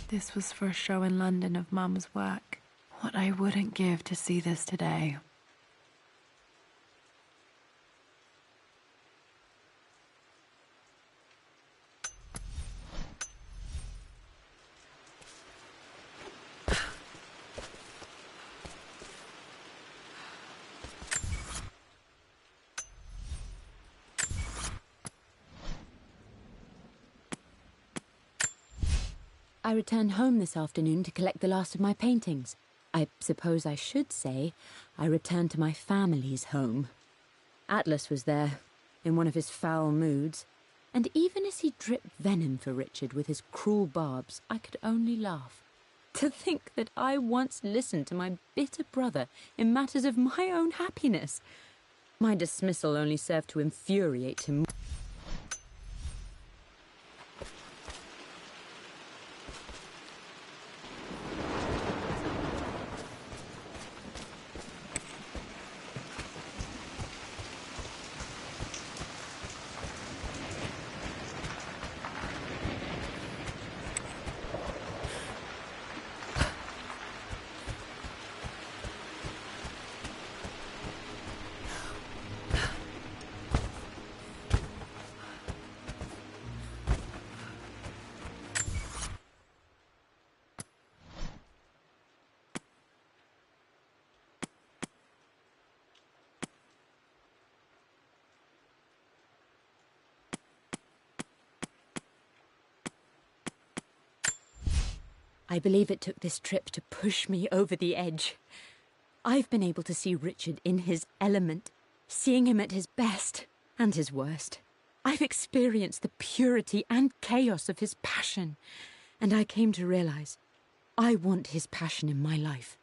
This was for a show in London of Mum's work. What I wouldn't give to see this today. I returned home this afternoon to collect the last of my paintings. I suppose I should say I returned to my family's home. Atlas was there, in one of his foul moods, and even as he dripped venom for Richard with his cruel barbs, I could only laugh. To think that I once listened to my bitter brother in matters of my own happiness. My dismissal only served to infuriate him. I believe it took this trip to push me over the edge. I've been able to see Richard in his element, seeing him at his best and his worst. I've experienced the purity and chaos of his passion, and I came to realize I want his passion in my life.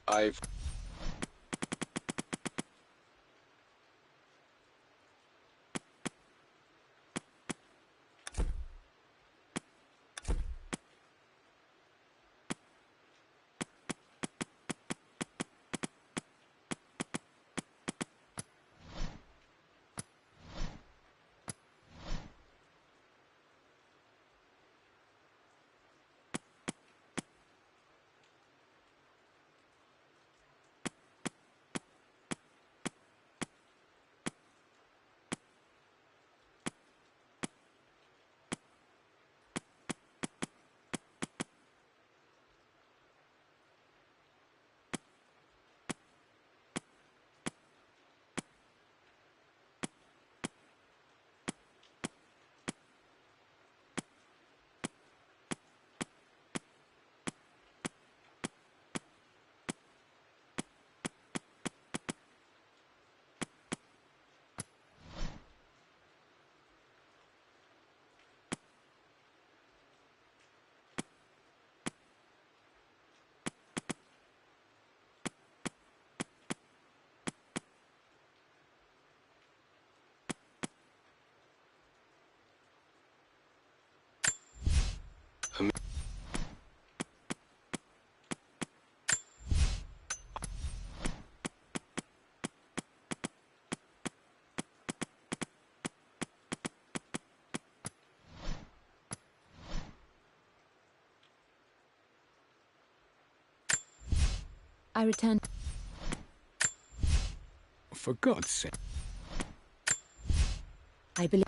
I've... I returned. For God's sake. I believe.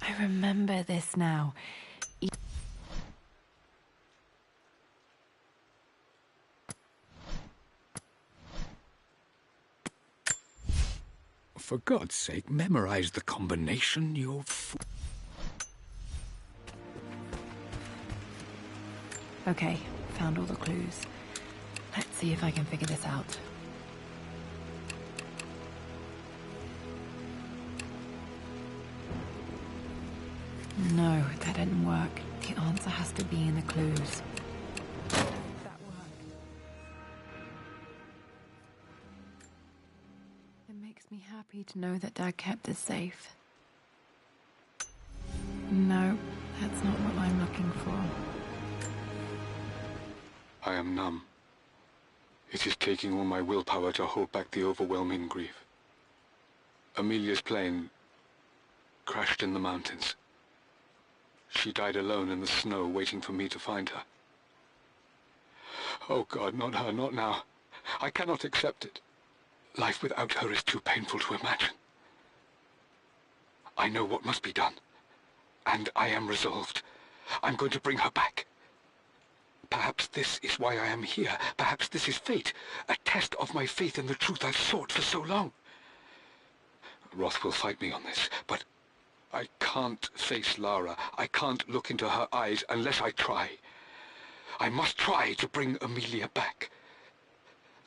I remember this now. For God's sake, memorize the combination, you fool. Okay, found all the clues. Let's see if I can figure this out. No, that didn't work. The answer has to be in the clues. That worked. It makes me happy to know that Dad kept it safe. No, that's not what I'm looking for. I am numb. It is taking all my willpower to hold back the overwhelming grief. Amelia's plane crashed in the mountains. She died alone in the snow, waiting for me to find her. Oh God, not her, not now. I cannot accept it. Life without her is too painful to imagine. I know what must be done, and I am resolved. I'm going to bring her back. Perhaps this is why I am here. Perhaps this is fate, a test of my faith in the truth I've sought for so long. Roth will fight me on this, but I can't face Lara. I can't look into her eyes unless I try. I must try to bring Amelia back.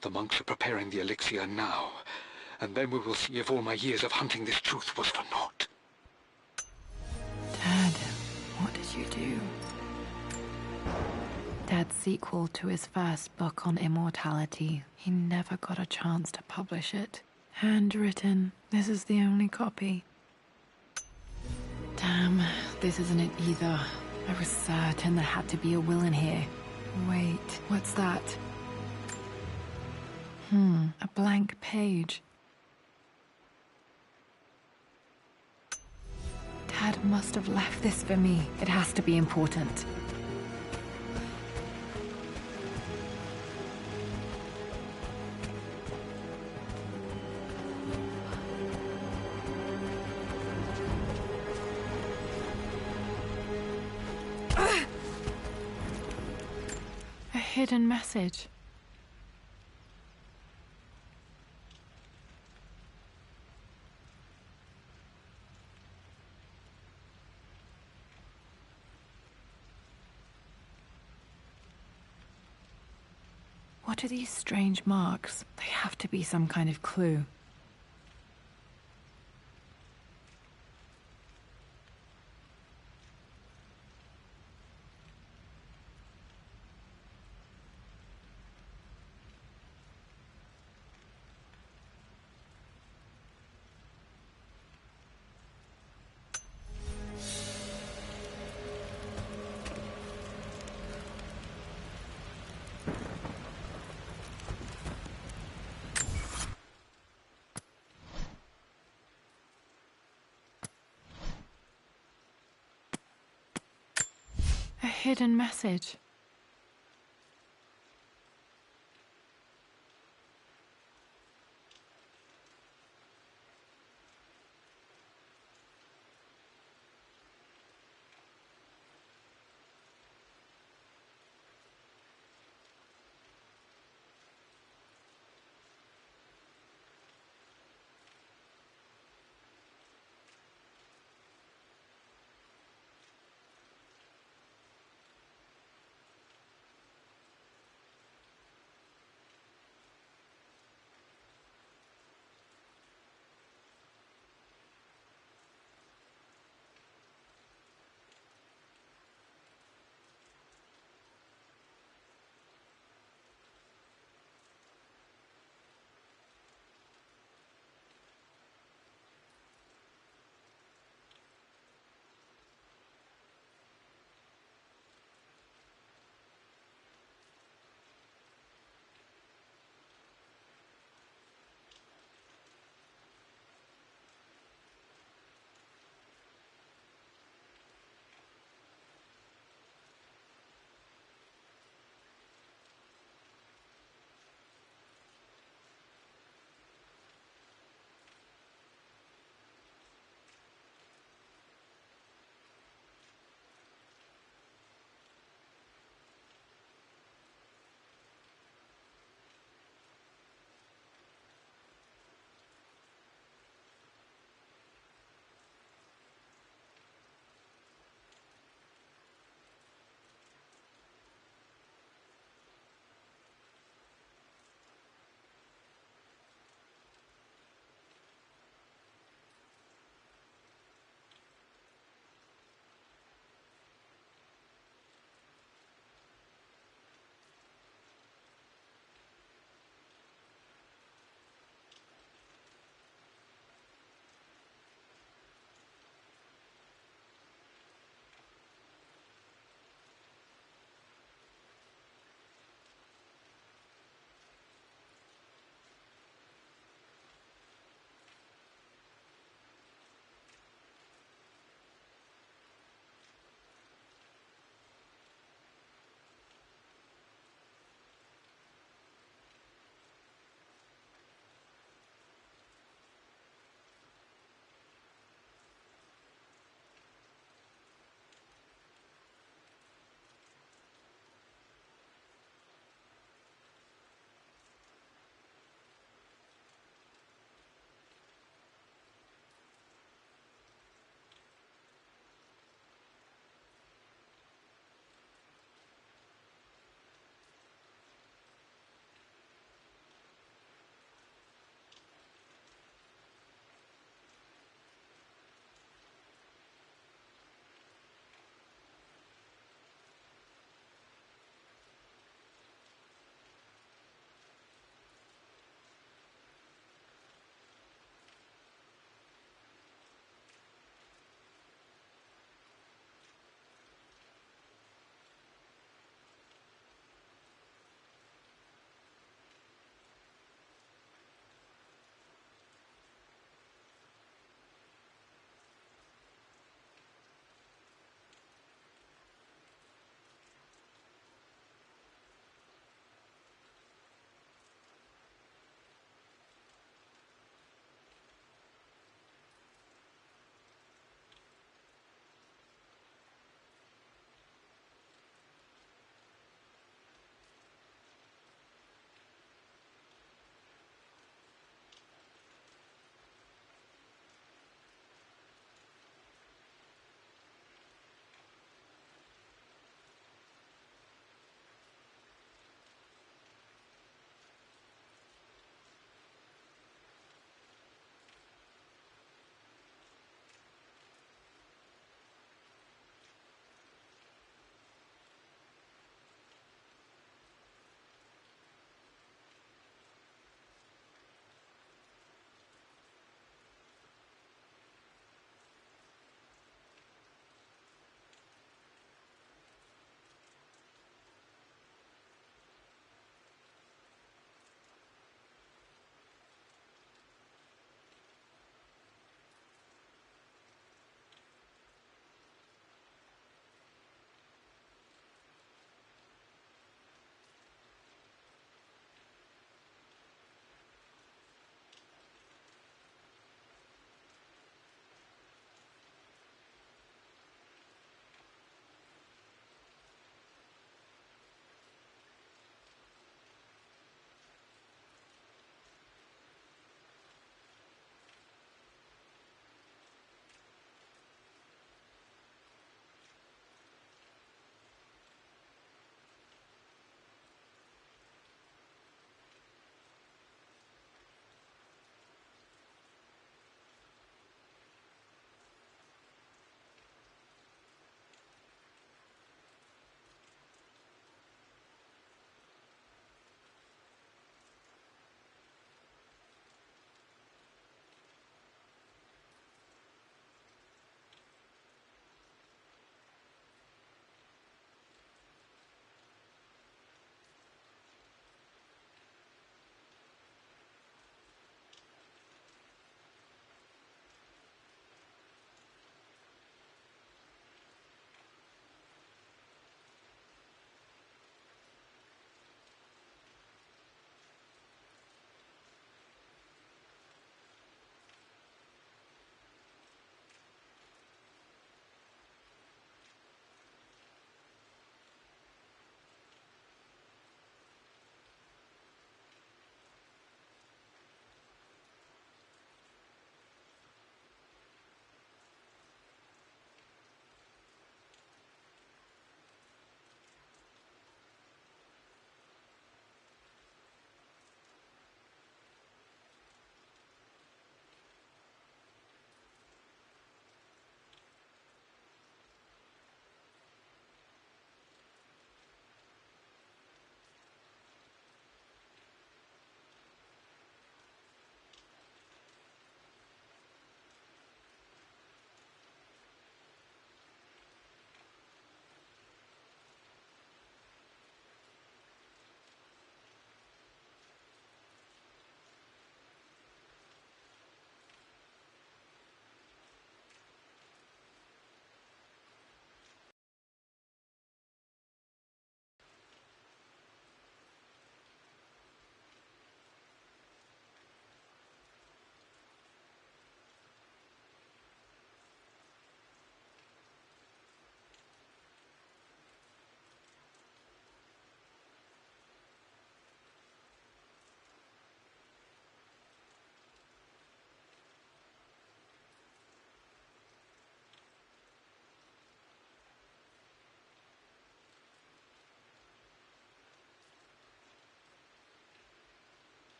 The monks are preparing the elixir now, and then we will see if all my years of hunting this truth was for naught. Dad, what did you do? Dad's sequel to his first book on immortality. He never got a chance to publish it. Handwritten. This is the only copy. Damn, this isn't it either. I was certain there had to be a will in here. Wait, what's that? A blank page. Dad must have left this for me. It has to be important. A hidden message. What are these strange marks? They have to be some kind of clue. A hidden message.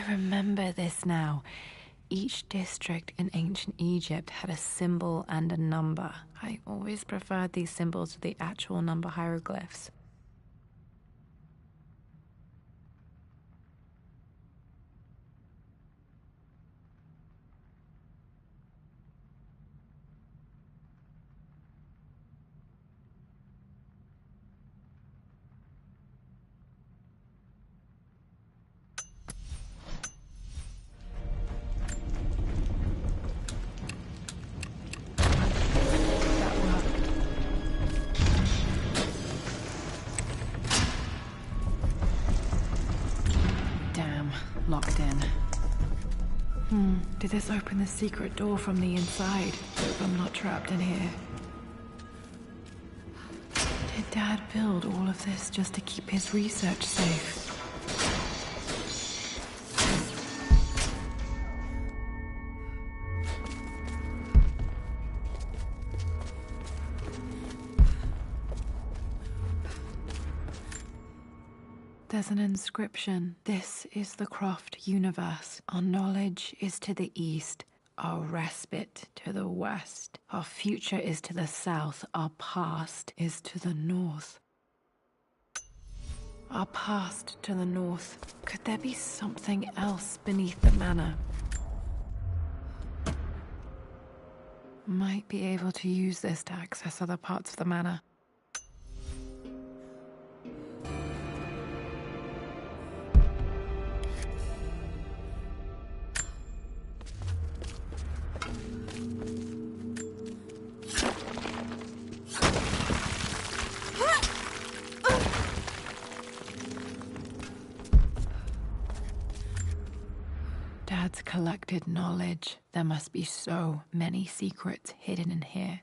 I remember this now. Each district in ancient Egypt had a symbol and a number. I always preferred these symbols to the actual number hieroglyphs. Locked in. Did this open the secret door from the inside? Hope I'm not trapped in here. Did Dad build all of this just to keep his research safe? There's an inscription. This is the Croft universe. Our knowledge is to the east, our respite to the west. Our future is to the south, our past is to the north. Our past to the north. Could there be something else beneath the manor? Might be able to use this to access other parts of the manor. Dad's collected knowledge. There must be so many secrets hidden in here.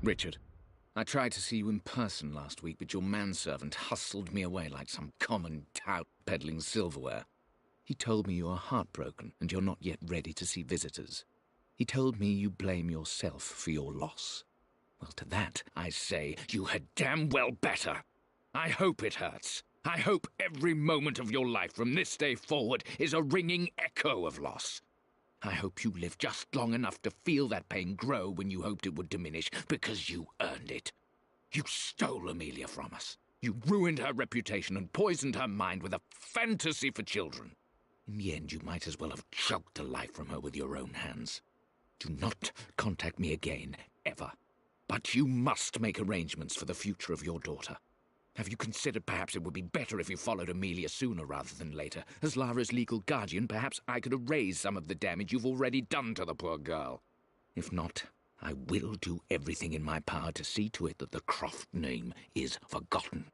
Richard, I tried to see you in person last week, but your manservant hustled me away like some common tout peddling silverware. He told me you are heartbroken and you're not yet ready to see visitors. He told me you blame yourself for your loss. Well, to that, I say you had damn well better. I hope it hurts. I hope every moment of your life from this day forward is a ringing echo of loss. I hope you live just long enough to feel that pain grow when you hoped it would diminish, because you earned it. You stole Amelia from us. You ruined her reputation and poisoned her mind with a fantasy for children. In the end, you might as well have choked the life from her with your own hands. Do not contact me again, ever. But you must make arrangements for the future of your daughter. Have you considered perhaps it would be better if you followed Amelia sooner rather than later? As Lara's legal guardian, perhaps I could erase some of the damage you've already done to the poor girl. If not, I will do everything in my power to see to it that the Croft name is forgotten.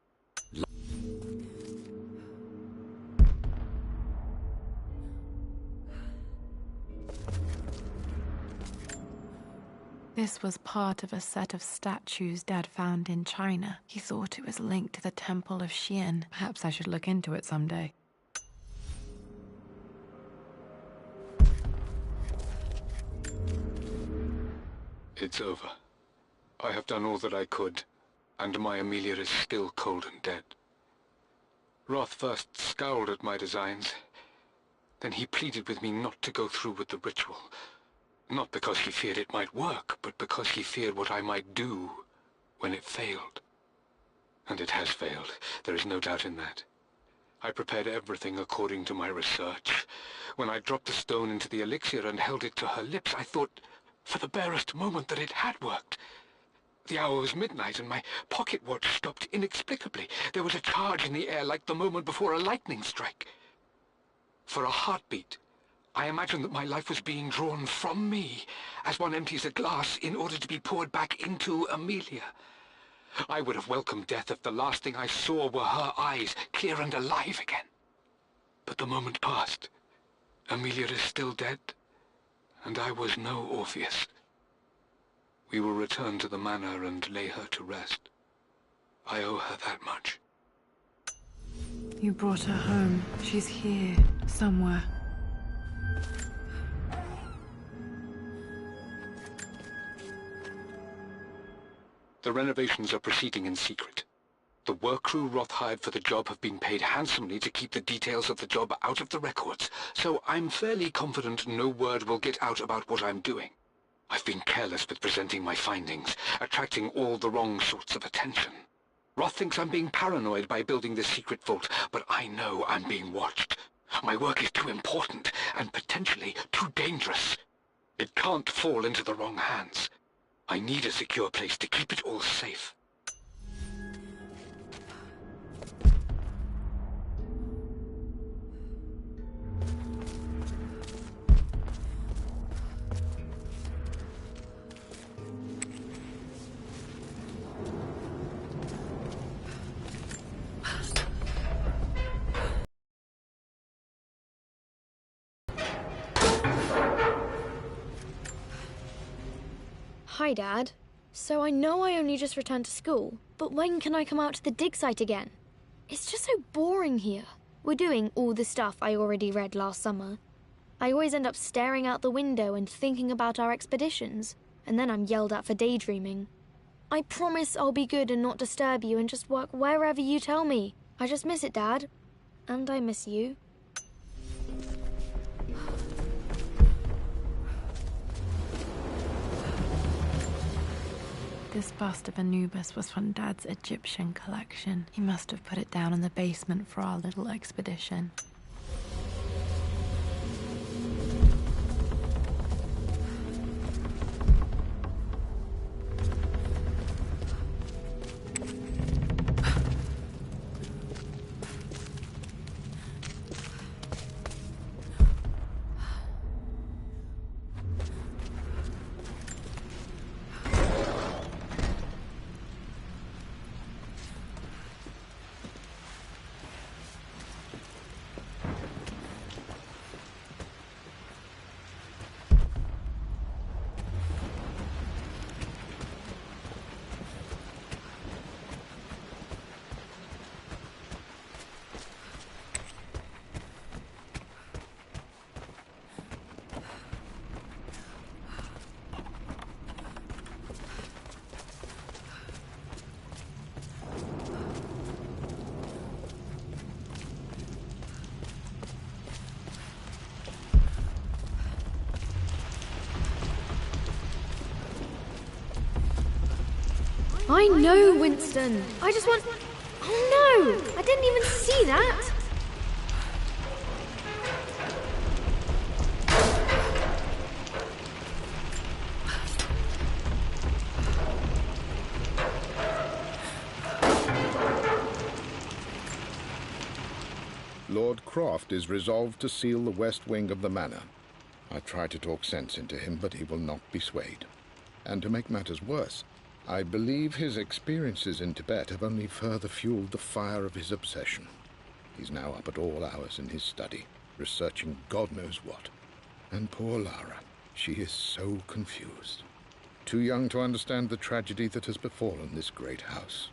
This was part of a set of statues Dad found in China. He thought it was linked to the Temple of Xian. Perhaps I should look into it someday. It's over. I have done all that I could, and my Amelia is still cold and dead. Roth first scowled at my designs. Then he pleaded with me not to go through with the ritual. Not because he feared it might work, but because he feared what I might do when it failed. And it has failed. There is no doubt in that. I prepared everything according to my research. When I dropped the stone into the elixir and held it to her lips, I thought for the barest moment that it had worked. The hour was midnight and my pocket watch stopped inexplicably. There was a charge in the air like the moment before a lightning strike. For a heartbeat, I imagined that my life was being drawn from me, as one empties a glass in order to be poured back into Amelia. I would have welcomed death if the last thing I saw were her eyes, clear and alive again. But the moment passed. Amelia is still dead, and I was no Orpheus. We will return to the manor and lay her to rest. I owe her that much. You brought her home. She's here, somewhere. The renovations are proceeding in secret. The work crew Roth hired for the job have been paid handsomely to keep the details of the job out of the records, so I'm fairly confident no word will get out about what I'm doing. I've been careless with presenting my findings, attracting all the wrong sorts of attention. Roth thinks I'm being paranoid by building this secret vault, but I know I'm being watched. My work is too important, and potentially too dangerous. It can't fall into the wrong hands. I need a secure place to keep it all safe. Hi, Dad. So I know I only just returned to school, but when can I come out to the dig site again? It's just so boring here. We're doing all the stuff I already read last summer. I always end up staring out the window and thinking about our expeditions, and then I'm yelled at for daydreaming. I promise I'll be good and not disturb you and just work wherever you tell me. I just miss it, Dad. And I miss you. This bust of Anubis was from Dad's Egyptian collection. He must have put it down in the basement for our little expedition. I know, Winston. I just want... Oh no! I didn't even see that! Lord Croft is resolved to seal the west wing of the manor. I try to talk sense into him, but he will not be swayed. And to make matters worse, I believe his experiences in Tibet have only further fueled the fire of his obsession. He's now up at all hours in his study, researching God knows what. And poor Lara, she is so confused. Too young to understand the tragedy that has befallen this great house.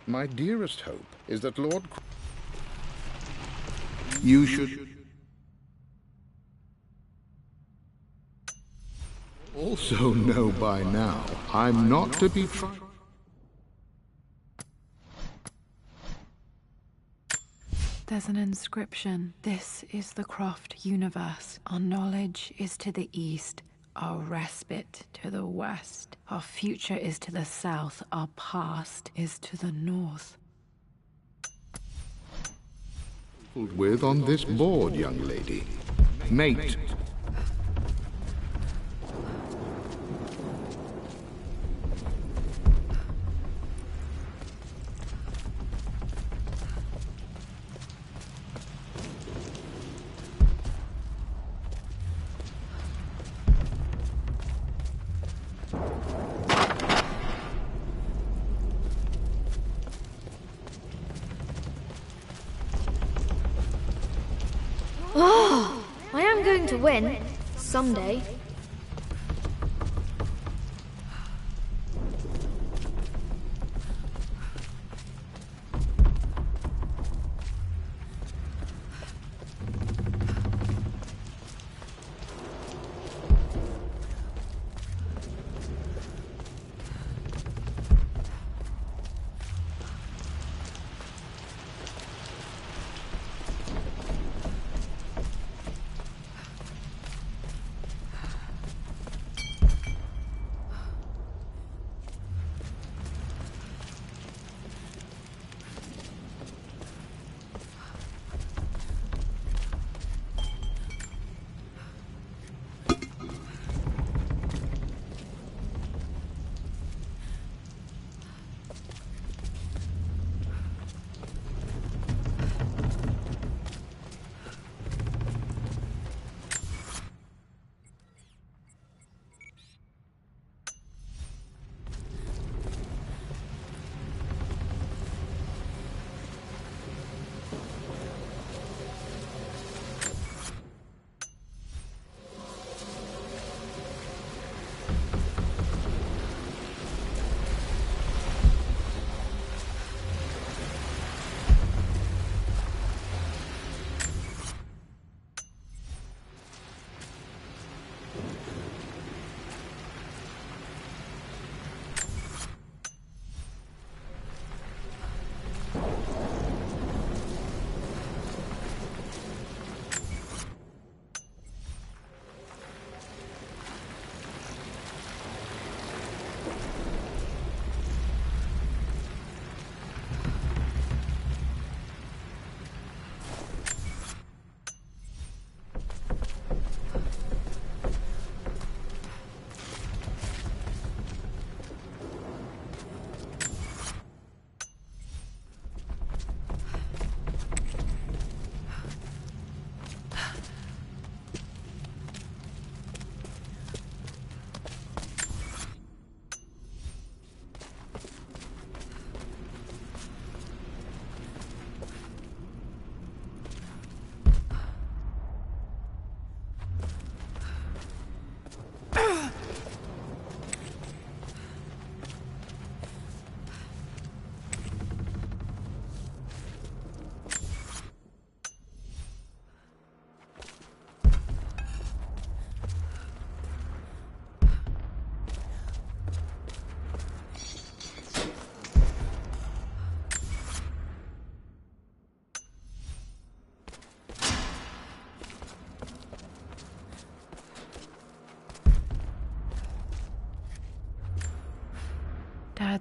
My dearest hope is that Lord... You should... also know by now, I'm not to be trusted. There's an inscription. This is the Croft universe. Our knowledge is to the east, our respite to the west. Our future is to the south, our past is to the north. With on this board, young lady. Mate. Oh, I am going to win. Someday.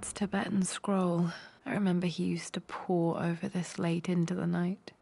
Dad's Tibetan scroll. I remember he used to pore over this late into the night.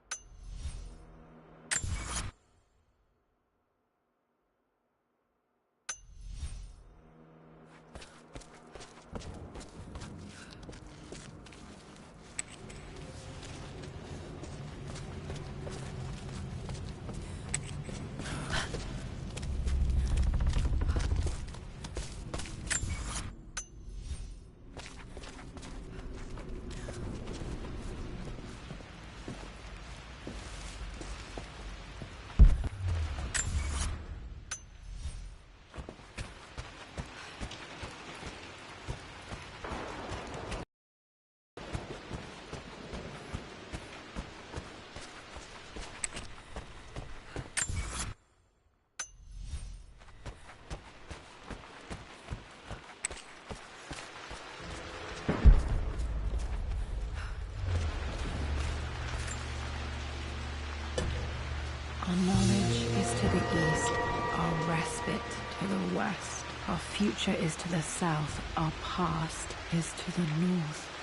Our knowledge is to the east, our respite to the west. Our future is to the south, our past is to the north.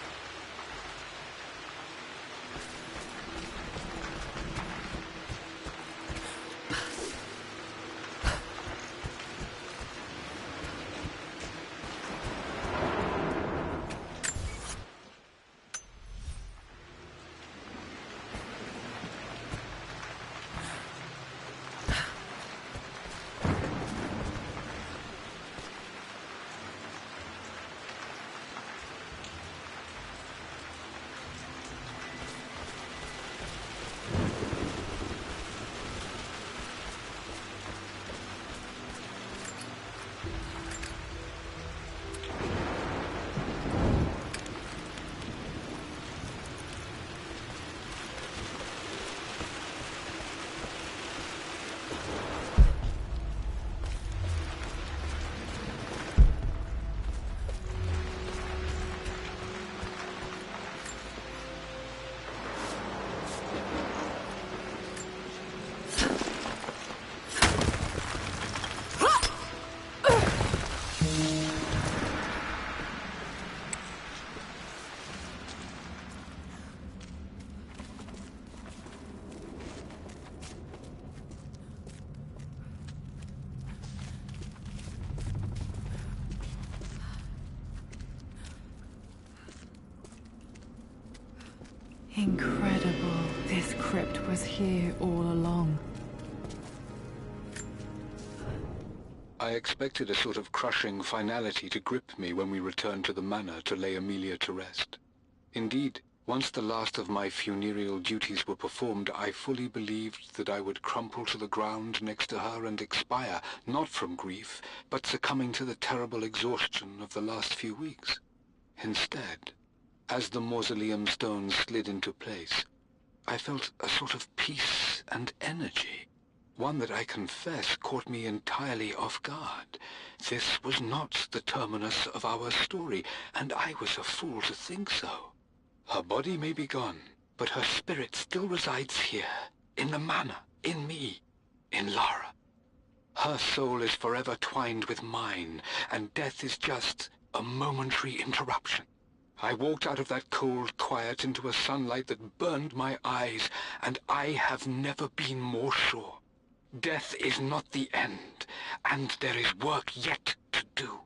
Incredible. This crypt was here all along. I expected a sort of crushing finality to grip me when we returned to the manor to lay Amelia to rest. Indeed, once the last of my funereal duties were performed, I fully believed that I would crumple to the ground next to her and expire, not from grief, but succumbing to the terrible exhaustion of the last few weeks. Instead, as the mausoleum stones slid into place, I felt a sort of peace and energy, one that I confess caught me entirely off guard. This was not the terminus of our story, and I was a fool to think so. Her body may be gone, but her spirit still resides here, in the manor, in me, in Lara. Her soul is forever twined with mine, and death is just a momentary interruption. I walked out of that cold quiet into a sunlight that burned my eyes, and I have never been more sure. Death is not the end, and there is work yet to do.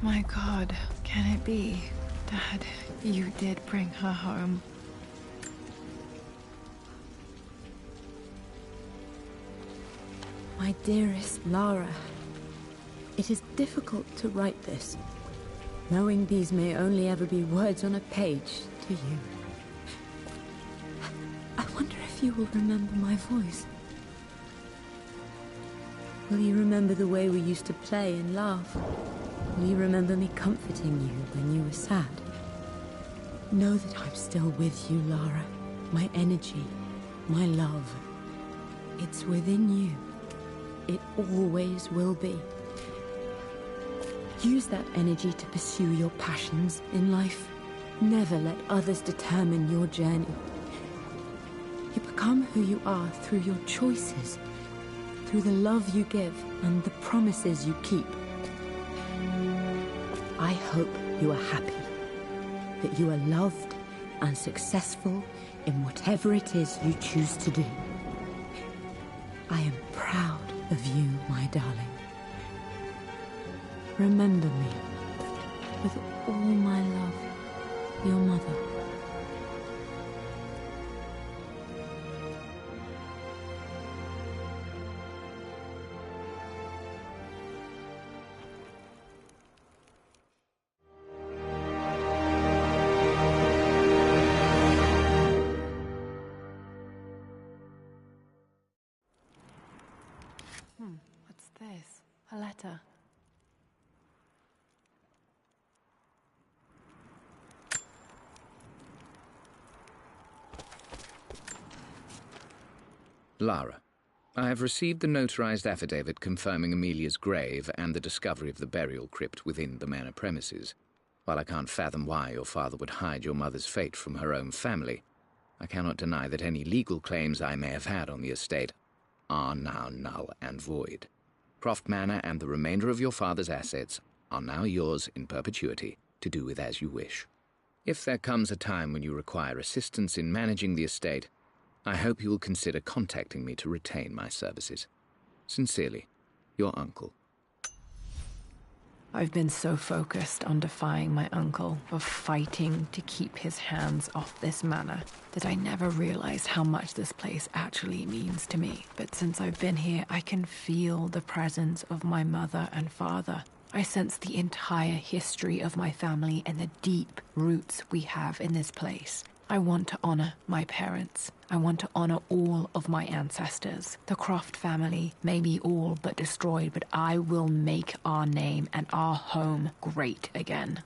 My God, can it be? Dad, you did bring her home. My dearest Lara, it is difficult to write this, knowing these may only ever be words on a page to you. if you will remember my voice. Will you remember the way we used to play and laugh? Will you remember me comforting you when you were sad? Know that I'm still with you, Lara. My energy, my love. It's within you. It always will be. Use that energy to pursue your passions in life. Never let others determine your journey. You become who you are through your choices, through the love you give and the promises you keep. I hope you are happy, that you are loved and successful in whatever it is you choose to do. I am proud of you, my darling. Remember me with all my love, your mother. What's this? A letter. Lara, I have received the notarized affidavit confirming Amelia's grave and the discovery of the burial crypt within the manor premises. While I can't fathom why your father would hide your mother's fate from her own family, I cannot deny that any legal claims I may have had on the estate are now null and void. Croft Manor and the remainder of your father's assets are now yours in perpetuity to do with as you wish. If there comes a time when you require assistance in managing the estate, I hope you will consider contacting me to retain my services. Sincerely, your uncle. I've been so focused on defying my uncle, of fighting to keep his hands off this manor, that I never realized how much this place actually means to me. But since I've been here, I can feel the presence of my mother and father. I sense the entire history of my family and the deep roots we have in this place. I want to honor my parents. I want to honor all of my ancestors. The Croft family may be all but destroyed, but I will make our name and our home great again.